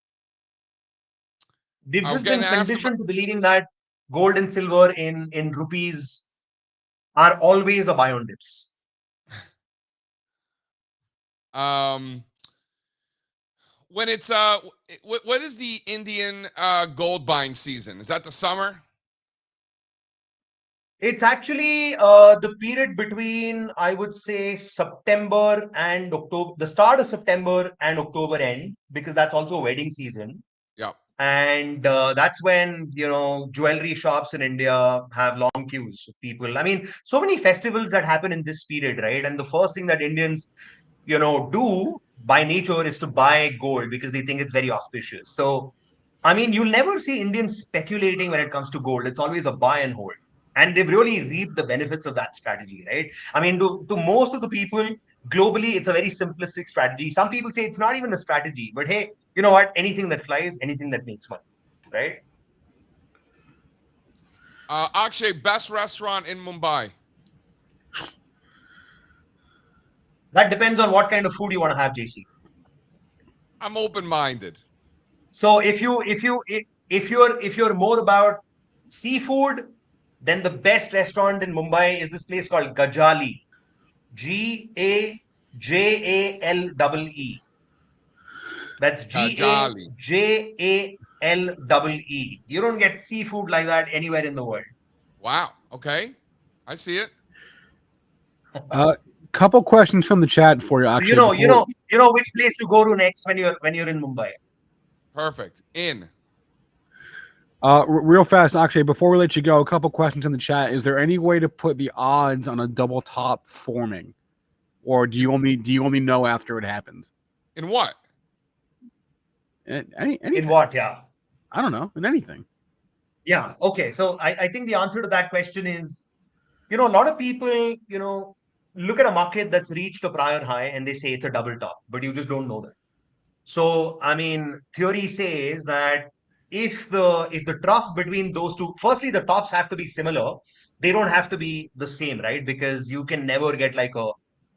They've I was just getting been asked conditioned to believing that gold and silver in rupees are always a buy on dips. When it's what is the Indian gold buying season? Is that the summer? It's actually the period between, I would say, September and October, the start of September and October end, because that's also wedding season. Yeah. And that's when, jewelry shops in India have long queues of people. I mean, so many festivals that happen in this period, right? And the first thing that Indians, do by nature is to buy gold because they think it's very auspicious. So, I mean, you'll never see Indians speculating when it comes to gold. It's always a buy and hold. And they've really reaped the benefits of that strategy, right? I mean, to most of the people globally, it's a very simplistic strategy. Some people say it's not even a strategy, but hey, you know what? Anything that flies, anything that makes money, right? Akshay, best restaurant in Mumbai. That depends on what kind of food you want to have, JC. I'm open-minded. So if you're more about seafood, then the best restaurant in Mumbai is this place called Gajali. Gajale. That's Jolly. Gajale. You don't get seafood like that anywhere in the world. Wow. Okay. I see it. Couple questions from the chat for you, Akshay. So you know which place to go to next when you're in Mumbai. Perfect. In. Real fast, Akshay, before we let you go, a couple questions in the chat. Is there any way to put the odds on a double top forming, or do you only know after it happens? In what? Anything. In what? Yeah. I don't know. In anything. Yeah. Okay. So I think the answer to that question is, a lot of people, look at a market that's reached a prior high and they say it's a double top, but you just don't know that. So, I mean, theory says that if the trough between those two, firstly, the tops have to be similar. They don't have to be the same, right? Because you can never get like a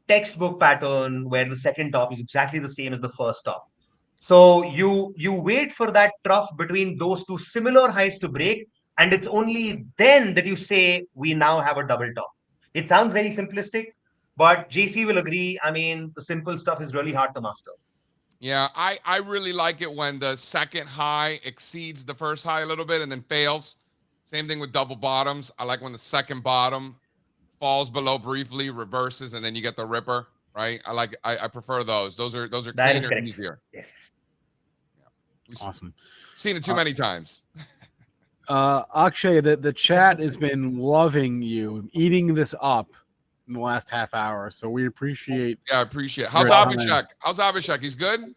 textbook pattern where the second top is exactly the same as the first top. So you wait for that trough between those two similar highs to break, and it's only then that you say we now have a double top. It sounds very simplistic, but JC will agree. I mean, the simple stuff is really hard to master. Yeah, I really like it when the second high exceeds the first high a little bit and then fails. Same thing with double bottoms. I like when the second bottom falls below briefly, reverses, and then you get the ripper. Right? I prefer those. Those are That is cleaner, correct. easier. Yes. Awesome. Seen it too many times. Akshay, the chat has been loving you, eating this up in the last half hour. So we appreciate. Yeah, I appreciate it. How's your Abhishek? How's Abhishek? He's good?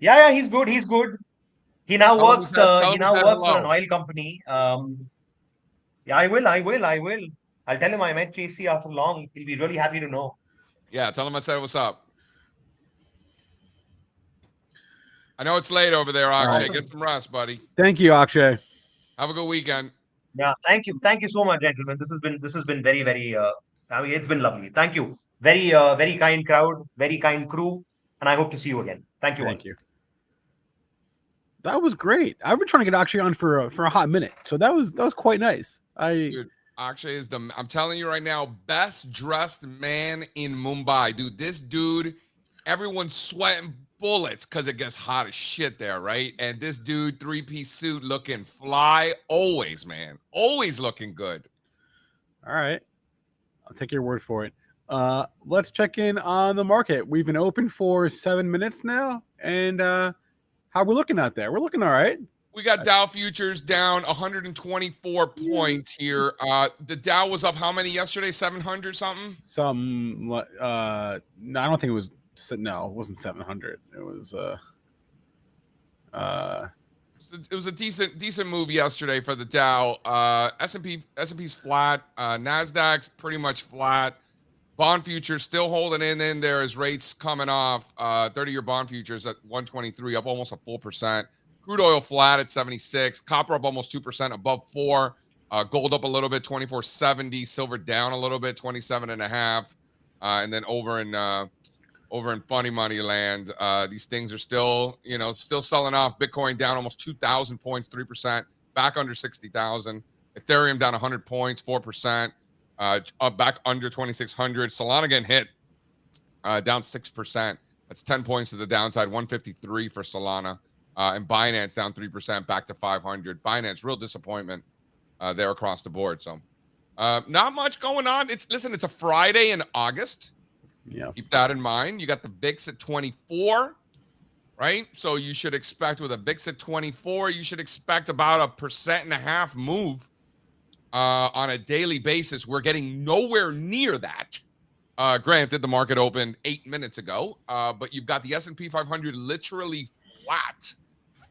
Yeah, he's good. He's good. He now Tell him works. tell He him now said works for hello. an oil company. Yeah, I will. I'll tell him I met JC after long. He'll be really happy to know. Yeah, tell him I said what's up. I know it's late over there, Akshay. Awesome. Get some rest, buddy. Thank you, Akshay. Have a good weekend. Yeah, thank you so much, gentlemen. This has been very, very. I mean, it's been lovely. Thank you. Very very kind crowd, very kind crew, and I hope to see you again. Thank you. Thank you. That was great. I've been trying to get Akshay on for a hot minute, so that was quite nice. Dude, Akshay is I'm telling you right now, best dressed man in Mumbai. Dude, this dude, everyone's sweating bullets because it gets hot as shit there, right? And this dude, three-piece suit, looking fly always, man. Always looking good. All right. I'll take your word for it. Let's check in on the market. We've been open for 7 minutes now, and how we're looking out there? We're looking all right. We got Dow futures down 124 points here. The Dow was up how many yesterday? 700 something? No, I don't think it was. No, it wasn't 700. It was. It was a decent move yesterday for the Dow. S&P's flat. Nasdaq's pretty much flat. Bond futures still holding in there as rates coming off. 30-year bond futures at 123, up almost a full percent. Crude oil flat at 76. Copper up almost 2%, above 4. Gold up a little bit, 24.70. Silver down a little bit, 27.5. And then over over in funny money land. These things are still, still selling off. Bitcoin down almost 2,000 points, 3%, back under 60,000. Ethereum down 100 points, 4%, back under 2,600. Solana getting hit, down 6%. That's 10 points to the downside, 153 for Solana. And Binance down 3%, back to 500. Binance, real disappointment there across the board. So not much going on. It's a Friday in August. Yeah. Keep that in mind. You got the VIX at 24, right? So you should expect with a VIX at 24, you should expect about 1.5% move on a daily basis. We're getting nowhere near that. Granted, the market opened 8 minutes ago, but you've got the S&P 500 literally flat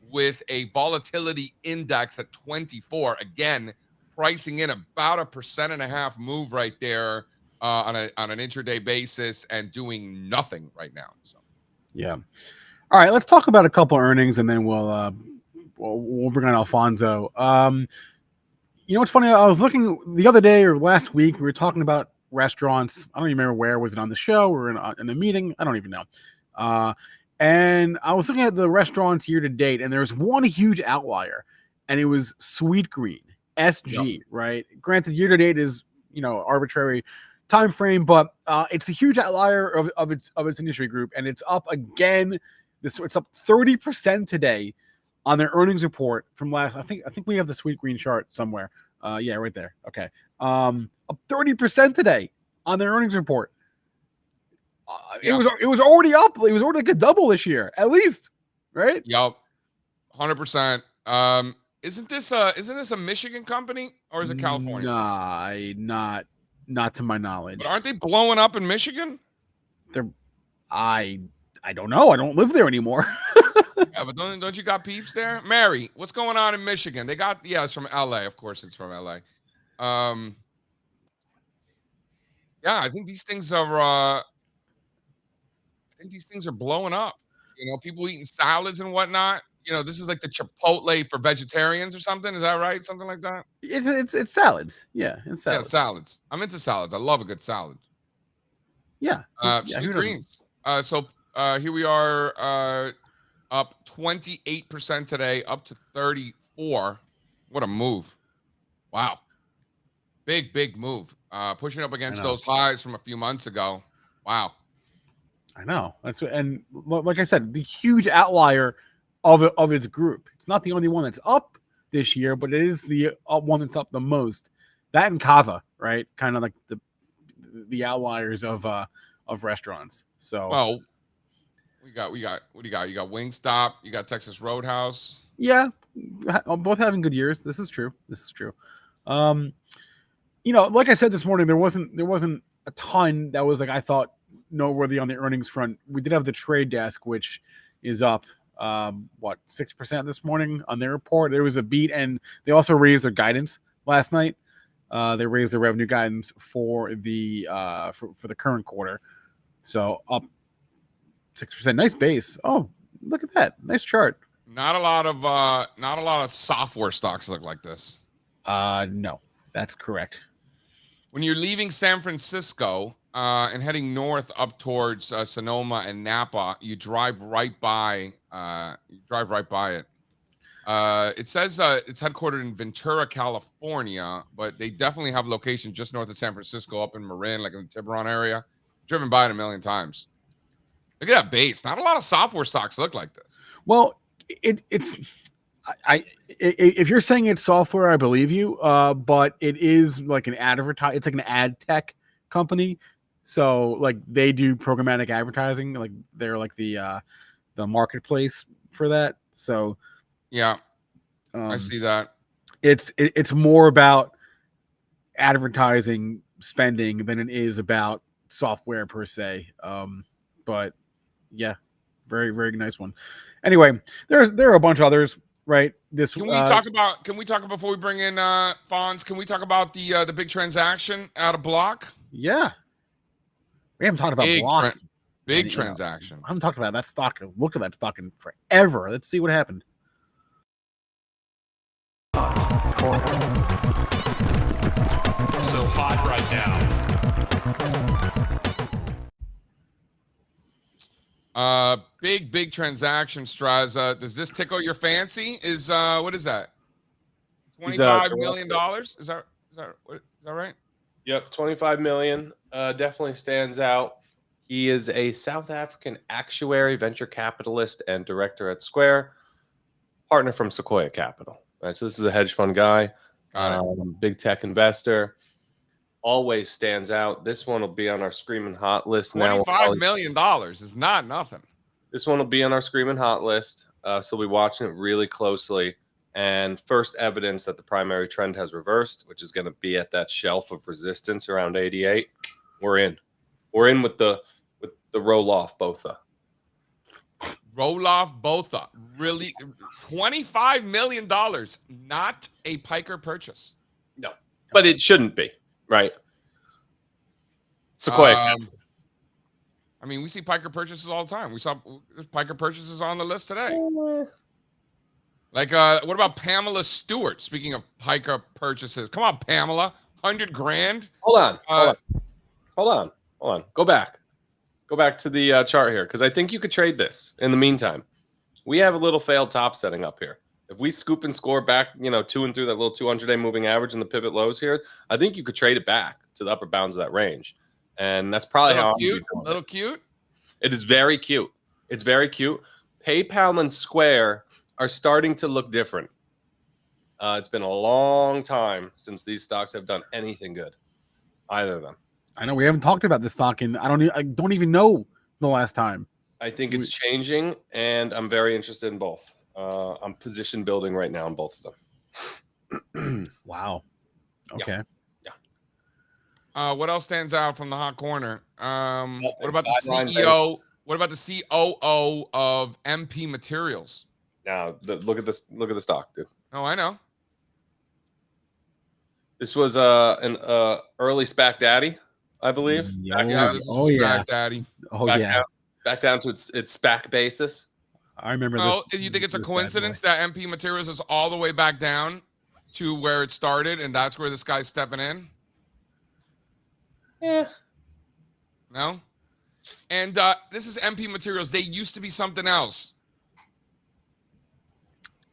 with a volatility index at 24. Again, pricing in about 1.5% move right there. On an intraday basis and doing nothing right now. So, yeah. All right, let's talk about a couple earnings and then we'll bring on Alfonso. What's funny? I was looking the other day or last week. We were talking about restaurants. I don't even remember where. Was it on the show or in a meeting? I don't even know. And I was looking at the restaurants year to date, and there's one huge outlier, and it was Sweet Green SG. Yep. Right. Granted, year to date is arbitrary time frame, but it's a huge outlier of its industry group, and it's up again. It's up 30% today on their earnings report from last. I think we have the Sweet Green chart somewhere. Yeah, right there. Okay, up 30% today on their earnings report. It was already up. It was already like a double this year, at least, right? Yep, 100%. Isn't this a Michigan company or is it California? Nah, not to my knowledge. But aren't they blowing up in Michigan? I don't know. I don't live there anymore. Yeah, but don't you got peeps there? Mary, what's going on in Michigan? It's from LA. Of course it's from LA. I think these things are blowing up. People eating salads and whatnot. This is like the Chipotle for vegetarians or something. Is that right? Something like that? It's salads. Yeah, it's salads. Yeah, salads. I'm into salads. I love a good salad. Yeah. Sweet Greens. So here we are up 28% today, up to 34. What a move. Wow. Big move. Pushing up against those highs from a few months ago. Wow. I know. And like I said, the huge outlier of its group. It's not the only one that's up this year, but it is the one that's up the most. That and Kava, right? Kind of like the outliers of restaurants. So well, we got what do you got? You got Wingstop, you got Texas Roadhouse. Yeah, both having good years. This is true. Like I said this morning, there wasn't a ton that was I thought noteworthy on the earnings front. We did have the Trade Desk, which is up 6% this morning on their report. There was a beat, and they also raised their guidance last night. They raised their revenue guidance for the for the current quarter, so up 6%. Nice base. Oh, look at that, nice chart. Not a lot of software stocks look like this. No, that's correct. When you're leaving San Francisco and heading north up towards Sonoma and Napa, you drive right by it. It says it's headquartered in Ventura, California, but they definitely have a location just north of San Francisco, up in Marin, like in the Tiburon area. Driven by it a million times. Look at that base. Not a lot of software stocks look like this. Well, if you're saying it's software, I believe you. But it is like an it's like an ad tech company. So like they do programmatic advertising. Like they're like the marketplace for that. So yeah, I see that. It's more about advertising spending than it is about software per se. But yeah, very, very nice one. Anyway, there are a bunch of others, right? Can we talk about before we bring in Fonz? Can we talk about the big transaction out of Block? Yeah, we haven't talked about Block. Big transaction. I haven't talked about that stock. Look at that stock in forever. Let's see what happened. So hot right now. Big transaction, Strazza. Does this tickle your fancy? Is what is that? $25 million? Is that right? Yep, 25 million. Definitely stands out. He is a South African actuary, venture capitalist, and director at Square, partner from Sequoia Capital. Right, so this is a hedge fund guy, big tech investor. Always stands out. This one will be on our screaming hot list now. $25 million is not nothing. This one will be on our screaming hot list. So we'll be watching it really closely. And first evidence that the primary trend has reversed, which is going to be at that shelf of resistance around 88. We're in. We're in with the roll-off BOTHA. Roll-off BOTHA. Really? $25 million. Not a Piker purchase. No. But it shouldn't be, right? Sequoia. I mean, we see Piker purchases all the time. We saw Piker purchases on the list today. Like, what about Pamela Stewart? Speaking of Piker purchases, come on, Pamela, $100,000. Hold on. Go back to the chart here, because I think you could trade this. In the meantime, we have a little failed top setting up here. If we scoop and score back, to and through that little 200-day moving average and the pivot lows here, I think you could trade it back to the upper bounds of that range, and that's probably how. Little cute. It is very cute. It's very cute. PayPal and Square are starting to look different. It's been a long time since these stocks have done anything good, either of them. I know we haven't talked about this stock, and I don't even know the last time. I think it's changing, and I'm very interested in both. I'm position building right now on both of them. Wow. Okay. Yeah. What else stands out from the hot corner? What about the CEO? What about the COO of MP Materials? Now, look at this. Look at the stock, dude. Oh, I know. This was an early SPAC daddy, I believe. This is SPAC daddy. Back down to its SPAC basis. I remember this. You think it's a coincidence that MP Materials is all the way back down to where it started, and that's where this guy's stepping in? Yeah. No? And this is MP Materials. They used to be something else.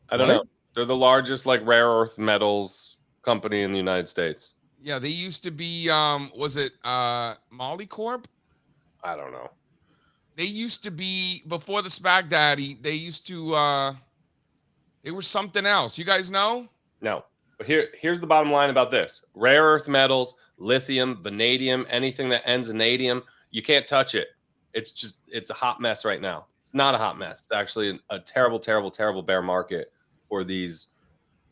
I don't know. They're the largest rare earth metals company in the United States. Yeah, they used to be was it Molycorp? I don't know. They used to be, before the SPAC daddy, they used to they were something else. You guys know? No. But here's the bottom line about this. Rare earth metals, lithium, vanadium, anything that ends in adium, you can't touch it. It's a hot mess right now. It's not a hot mess. It's actually a terrible, terrible, terrible bear market for these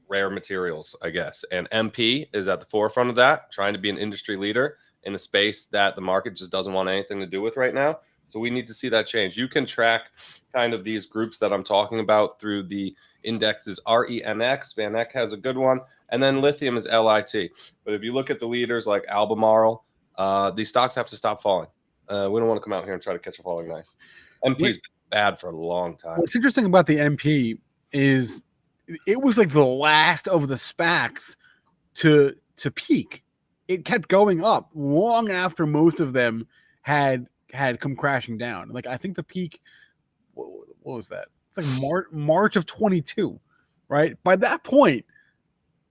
rare materials, I guess. And MP is at the forefront of that, trying to be an industry leader in a space that the market just doesn't want anything to do with right now. So we need to see that change. You can track kind of these groups that I'm talking about through the indexes REMX. Van Eck has a good one. And then lithium is LIT. But if you look at the leaders like Albemarle, these stocks have to stop falling. We don't want to come out here and try to catch a falling knife. MP's been bad for a long time. What's interesting about the MP is it was like the last of the SPACs to peak. It kept going up long after most of them had come crashing down. Like, I think the peak, what was that? It's like March of 22, right? By that point,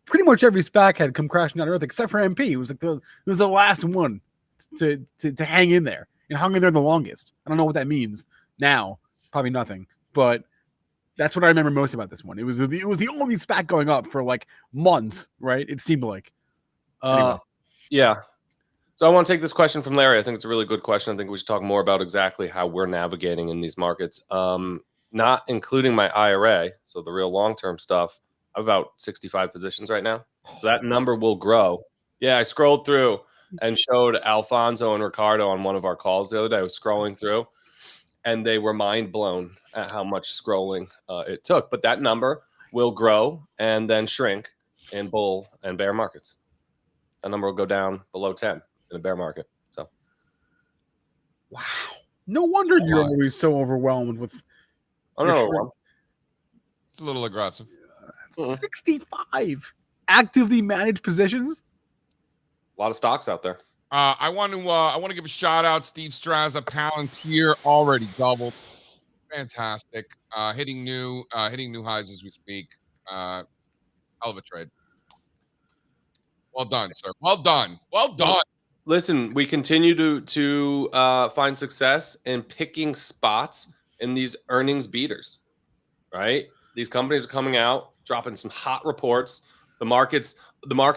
pretty much every SPAC had come crashing down to earth except for MP. It was like it was the last one to hang in there, and hung in there the longest. I don't know what that means now. Probably nothing, but that's what I remember most about this one. It was the only SPAC going up for like months, right? It seemed like. Anyway. Yeah. So I want to take this question from Larry. I think it's a really good question. I think we should talk more about exactly how we're navigating in these markets. Not including my IRA, so the real long-term stuff. I have about 65 positions right now. So that number will grow. Yeah, I scrolled through and showed Alfonso and Ricardo on one of our calls the other day. I was scrolling through, and they were mind blown at how much scrolling it took. But that number will grow and then shrink in bull and bear markets. That number will go down below 10 in a bear market. So, wow, no wonder you're always so overwhelmed with. Oh no, it's a little aggressive. 65 actively managed positions. A lot of stocks out there. I want to give a shout out. Steve Strazza, Palantir already doubled. Fantastic. Hitting new highs as we speak. Hell of a trade. Well done, sir. Well done. Well done. Listen, we continue to find success in picking spots in these earnings beaters, right? These companies are coming out, dropping some hot reports. The market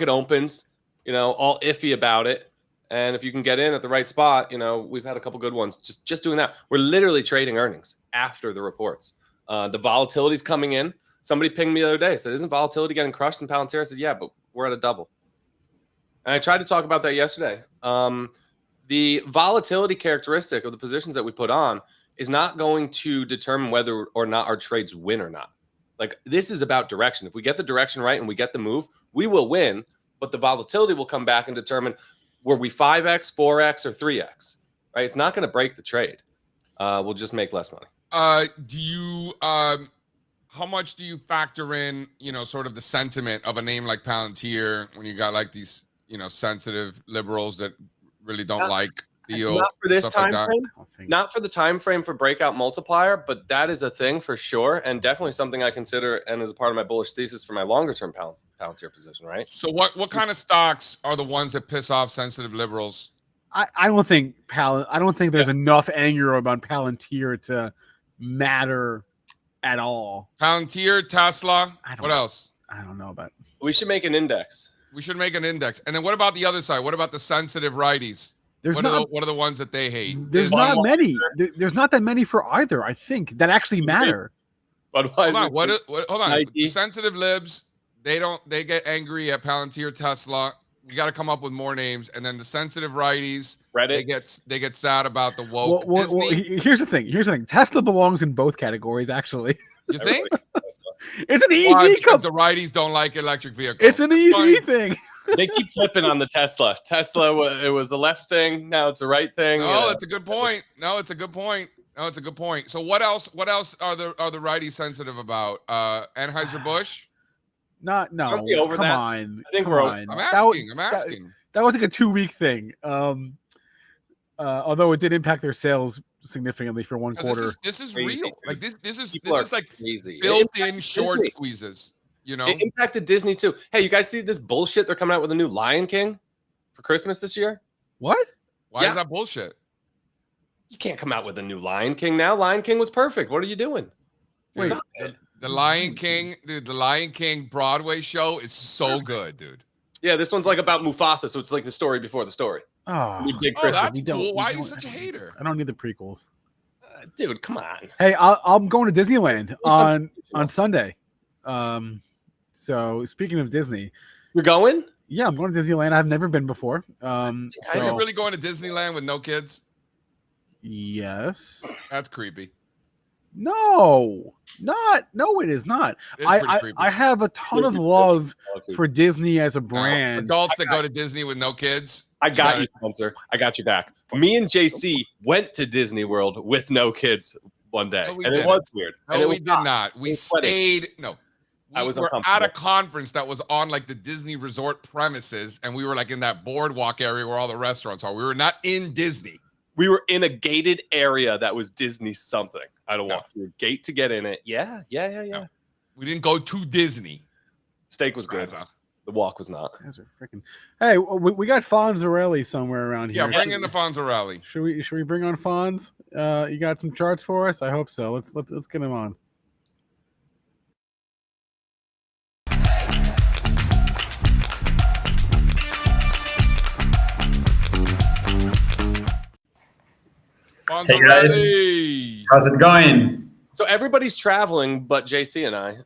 opens, all iffy about it. And if you can get in at the right spot, we've had a couple good ones. Just doing that. We're literally trading earnings after the reports. The volatility's coming in. Somebody pinged me the other day, said, "Isn't volatility getting crushed in Palantir?" I said, "Yeah, but we're at a double." And I tried to talk about that yesterday. The volatility characteristic of the positions that we put on is not going to determine whether or not our trades win or not. Like, this is about direction. If we get the direction right and we get the move, we will win. But the volatility will come back and determine, were we 5x, 4x, or 3x? Right? It's not going to break the trade. We'll just make less money. How much do you factor in, sort of the sentiment of a name like Palantir when you got like these, sensitive liberals that really don't like deal? Not for this time like frame. Not for the time frame for breakout multiplier, but that is a thing for sure, and definitely something I consider and as a part of my bullish thesis for my longer term Palantir position. Right. So what kind of stocks are the ones that piss off sensitive liberals? I don't think there's enough anger about Palantir to matter at all. Palantir, Tesla. What else? I don't know about. We should make an index. We should make an index. And then what about the other side? What about the sensitive righties? What are the ones that they hate? There's not many. There's not that many for either, I think, that actually matter. But hold on. Hold on. The sensitive libs, they get angry at Palantir, Tesla. You got to come up with more names. And then the sensitive righties, Reddit, they get sad about the woke. Well, here's the thing. Tesla belongs in both categories, actually. You think? It's an EV because the righties don't like electric vehicles. It's an EV thing. They keep flipping on the Tesla. It was a left thing. Now it's a right thing. No, that's a good point. It's a good point. So what else are the righties sensitive about? Anheuser-Busch? No. Come on. I think we're over. I'm asking. That was like a 2-week thing. Although it did impact their sales significantly for one quarter. This is real. Like this is like crazy. Built-in short squeezes. It impacted Disney too. Hey, you guys see this bullshit? They're coming out with a new Lion King for Christmas this year. What? Why is that bullshit? You can't come out with a new Lion King now. Lion King was perfect. What are you doing? Wait, the Lion King, dude. The Lion King Broadway show is so good, dude. Yeah, this one's like about Mufasa, so it's like the story before the story. Oh, that's cool. Why are you such a hater? I don't need the prequels. Dude, come on. Hey, I'm going to Disneyland on Sunday. So speaking of Disney, you're going? Yeah, I'm going to Disneyland. I've never been before. Are you really going to Disneyland with no kids? Yes. That's creepy. No, it is not. I have a ton of love for Disney as a brand. Adults that go to Disney with no kids. I got you, Spencer. I got you back. Me and JC went to Disney World with no kids one day, and it was weird. No, we did not. We stayed. No. We were at a conference that was on like the Disney resort premises, and we were like in that boardwalk area where all the restaurants are. We were not in Disney. We were in a gated area that was Disney something. I had to walk through a gate to get in it. Yeah. No. We didn't go to Disney. Steak was good. The walk was not. Hey, we got Fonzarelli somewhere around here. Yeah, bring in the Fonzarelli. Should we bring on Fonz? You got some charts for us? I hope so. Let's get him on. Hey guys, how's it going? So everybody's traveling, but JC and I.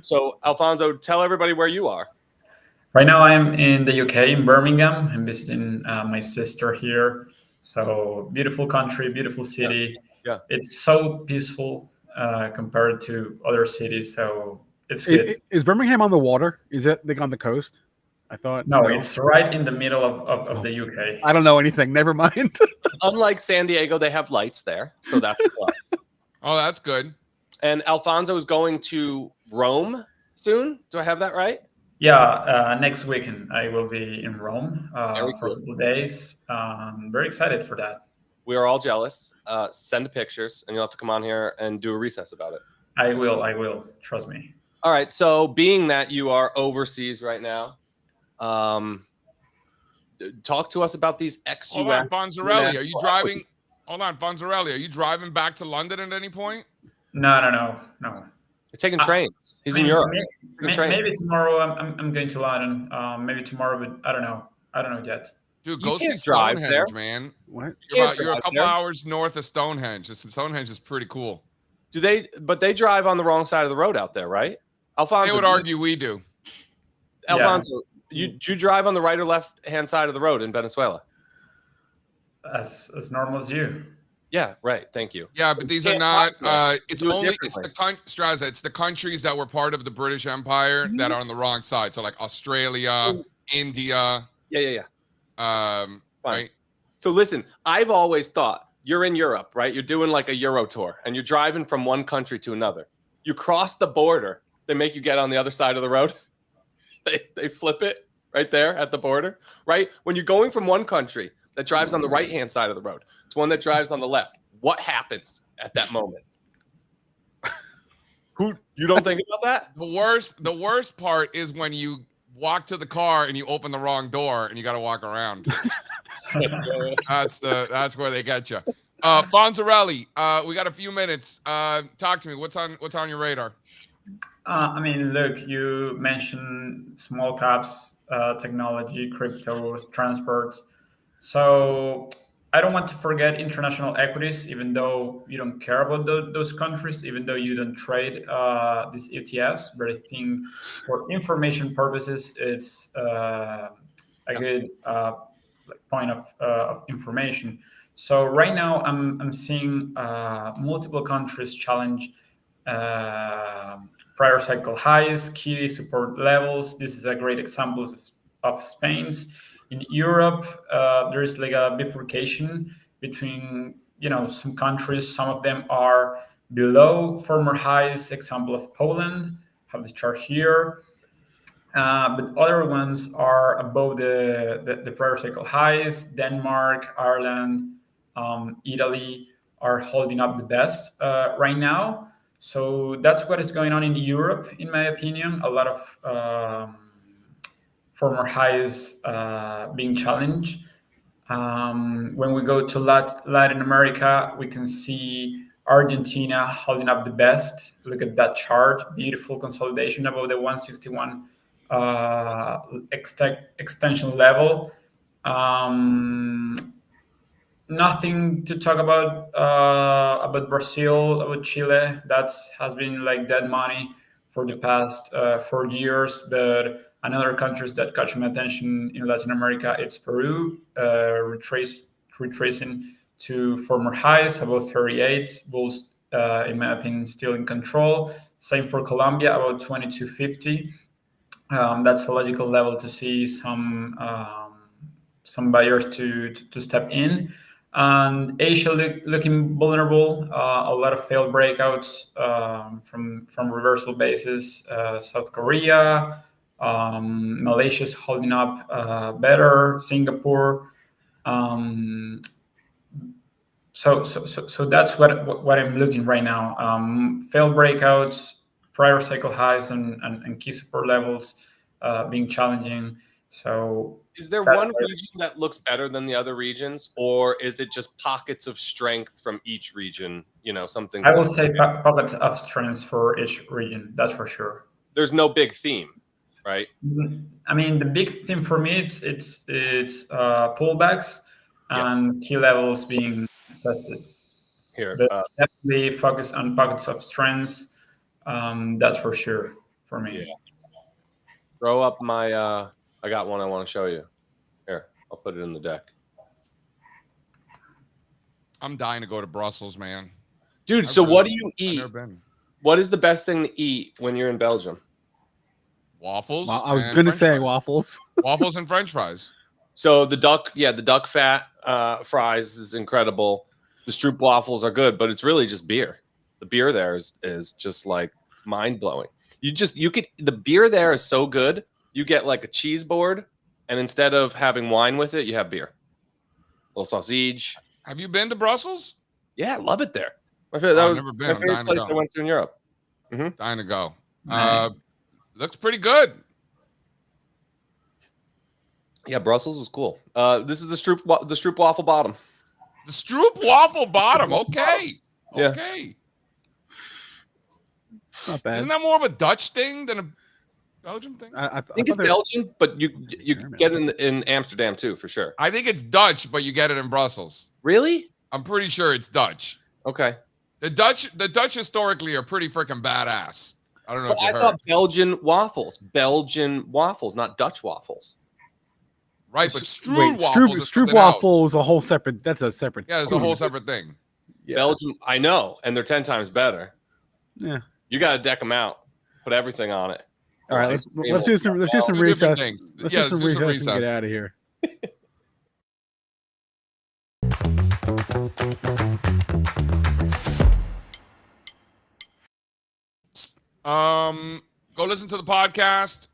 So Alfonso, tell everybody where you are. Right now, I'm in the UK, in Birmingham. I'm visiting my sister here. So beautiful country, beautiful city. Yeah. It's so peaceful compared to other cities. So it's good. Is Birmingham on the water? Is it like on the coast? I thought no, it's right in the middle of the UK. I don't know anything. Never mind. Unlike San Diego, they have lights there, so that's a plus. Oh, that's good. And Alfonso is going to Rome soon. Do I have that right? Yeah, next weekend I will be in Rome Very for a cool. couple days. Very excited for that. We are all jealous. Send the pictures, and you'll have to come on here and do a recess about it. I will. Trust me. All right. So, being that you are overseas right now, talk to us about these ex-US. Hold on, Fonzarelli. Are you driving? Hold on, Fonzarelli. Are you driving back to London at any point? No. You're taking trains. He's in Europe. Maybe tomorrow I'm going to London. Maybe tomorrow, but I don't know. I don't know yet. Dude, You go see can't drive Stonehenge, there. man. What? You're a couple hours north of Stonehenge. Stonehenge is pretty cool. But they drive on the wrong side of the road out there, right? Alfonso, They would argue we do. Alfonso, you drive on the right or left hand side of the road in Venezuela? As normal as you. Yeah, right. Thank you. Yeah, but these are not. It's Do it only differently. Strazza. It's the countries that were part of the British Empire that are on the wrong side. So like Australia, India. Yeah. Fine. Right. So listen, I've always thought you're in Europe, right? You're doing like a Euro tour, and you're driving from one country to another. You cross the border. They make you get on the other side of the road. They flip it right there at the border, right? When you're going from one country that drives on the right-hand side of the road to one that drives on the left, what happens at that moment? You don't think about that? The worst part is when you walk to the car and you open the wrong door and you got to walk around. That's where they get you. Fonzarelli, we got a few minutes. Talk to me. What's on your radar? I mean, look, you mentioned small caps, technology, crypto, transports. So I don't want to forget international equities, even though you don't care about those countries, even though you don't trade these ETFs. But I think for information purposes, it's a good point of information. So right now, I'm seeing multiple countries challenge prior cycle highs, key support levels. This is a great example of Spain's. In Europe, there is like a bifurcation between some countries. Some of them are below former highs. Example of Poland. Have the chart here. But other ones are above the prior cycle highs. Denmark, Ireland, Italy are holding up the best right now. So that's what is going on in Europe, in my opinion. A lot of former highs being challenged. When we go to Latin America, we can see Argentina holding up the best. Look at that chart. Beautiful consolidation above the 161 extension level. Nothing to talk about Brazil, about Chile. That has been like dead money for the past 4 years. But another countries that catch my attention in Latin America, it's Peru, retracing to former highs, about 38. Bulls, in my opinion, still in control. Same for Colombia, about 2250. That's a logical level to see some buyers to step in. And Asia looking vulnerable. A lot of failed breakouts from reversal basis. South Korea, Malaysia's holding up better. Singapore. So that's what I'm looking right now. Failed breakouts, prior cycle highs, and key support levels being challenging. So is there one region that looks better than the other regions, or is it just pockets of strength from each region? Something. I will say pockets of strength for each region. That's for sure. There's no big theme, right? I mean, the big theme for me it's pullbacks and key levels being tested. Here, definitely focus on pockets of strengths. That's for sure for me. Yeah. Throw up my. I got one I want to show you. Here, I'll put it in the deck. I'm dying to go to Brussels, man. Dude, so what do you eat? I've never been. What is the best thing to eat when you're in Belgium? Waffles. Well, I was going to say waffles. Waffles and French fries. So the duck fat fries is incredible. The Stroop waffles are good, but it's really just beer. The beer there is just like mind blowing. The beer there is so good you get like a cheese board, and instead of having wine with it, you have beer. A little sausage. Have you been to Brussels? Yeah, I love it there. That I've was never been. my I'm favorite dying to place go. I went to in Europe. Dying to go. Nice. Looks pretty good. Yeah, Brussels was cool. This is the Stroop waffle bottom. The Stroop waffle bottom. Okay. Yeah. Okay. Not bad. Isn't that more of a Dutch thing than a Belgian thing? I think it's Belgian, but you get it in Amsterdam too, for sure. I think it's Dutch, but you get it in Brussels. Really? I'm pretty sure it's Dutch. Okay. The Dutch historically are pretty freaking badass. I don't know if you I heard. thought Belgian waffles, not Dutch waffles. Right, but Wait, Stroop waffle is a whole separate. That's a separate. Yeah, it's a whole separate thing. Yeah. Belgian, I know, and they're 10 times better. Yeah. You got to deck them out, put everything on it. All right, let's do some recess. Let's do some recess and get out of here. Go listen to the podcast.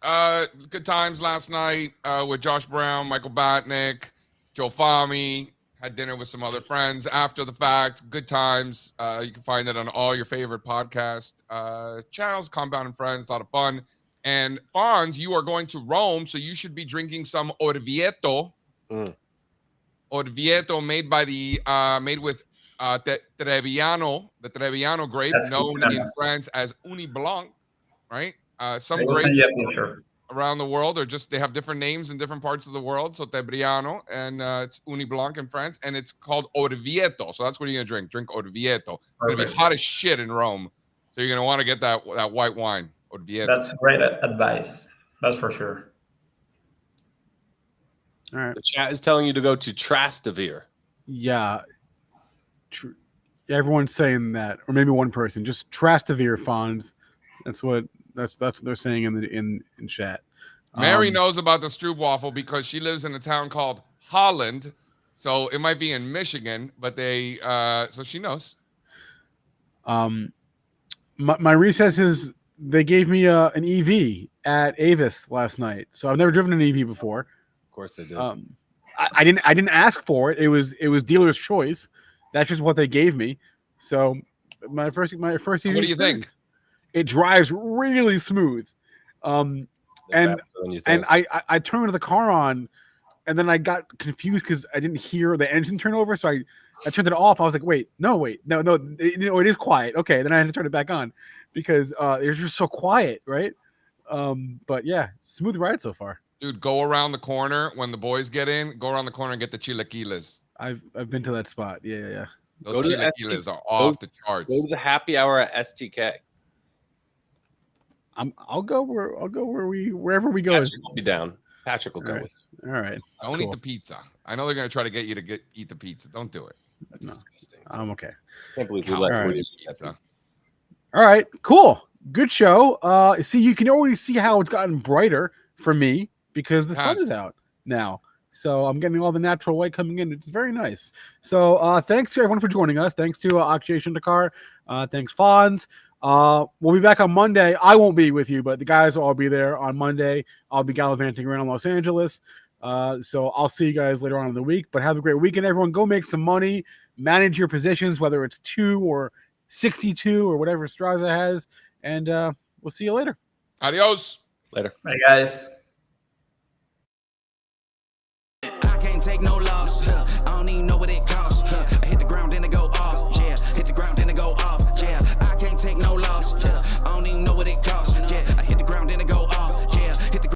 Good times last night with Josh Brown, Michael Batnick, Joe Fahmy. Had dinner with some other friends after the fact. Good times. You can find it on all your favorite podcast channels. Compound and Friends, a lot of fun. And Fonz, you are going to Rome, so you should be drinking some Orvieto. Orvieto made with Trebbiano, the Trebbiano grape, known in France as Uni Blanc, right? Some grapes around the world they have different names in different parts of the world. So Trebbiano, and it's Uni Blanc in France, and it's called Orvieto. So that's what you're gonna drink Orvieto. It's gonna be hot as shit in Rome, so you're gonna want to get that white wine, Orvieto. That's great advice. That's for sure. All right. The chat is telling you to go to Trastevere. Yeah. Everyone's saying that, or maybe one person. Just Trastevere, Fonz. That's what they're saying in chat. Mary knows about the Stroop waffle because she lives in a town called Holland, so it might be in Michigan, but so she knows. My recess is they gave me an EV at Avis last night, so I've never driven an EV before. Of course they did. I didn't ask for it. It was dealer's choice. That's just what they gave me. So my first EV. What do you think? It drives really smooth. And I turned the car on, and then I got confused because I didn't hear the engine turn over. So I turned it off. I was like, no, it is quiet. Okay, then I had to turn it back on because it was just so quiet, right? But yeah, smooth ride so far. Dude, go around the corner when the boys get in. Go around the corner and get the chilaquiles. I've been to that spot. Yeah. Those chilaquiles are off the charts. Go to the happy hour at STK. I'll go wherever we go. Patrick will be down. Patrick will go with you. All right. Don't eat the pizza. I know they're gonna try to get you to eat the pizza. Don't do it. That's disgusting. I'm okay. Can't believe we left pizza. All right, cool. Good show. See, you can already see how it's gotten brighter for me because the sun is out now. So I'm getting all the natural light coming in. It's very nice. So thanks to everyone for joining us. Thanks to Akshay Chinchalkar. Thanks, Fonz. We'll be back on Monday. I won't be with you, but the guys will all be there on Monday. I'll be gallivanting around Los Angeles. So I'll see you guys later on in the week. But have a great weekend, everyone. Go make some money. Manage your positions, whether it's 2 or 62 or whatever Strazza has. And we'll see you later. Adios. Later. Bye, guys. I can't take no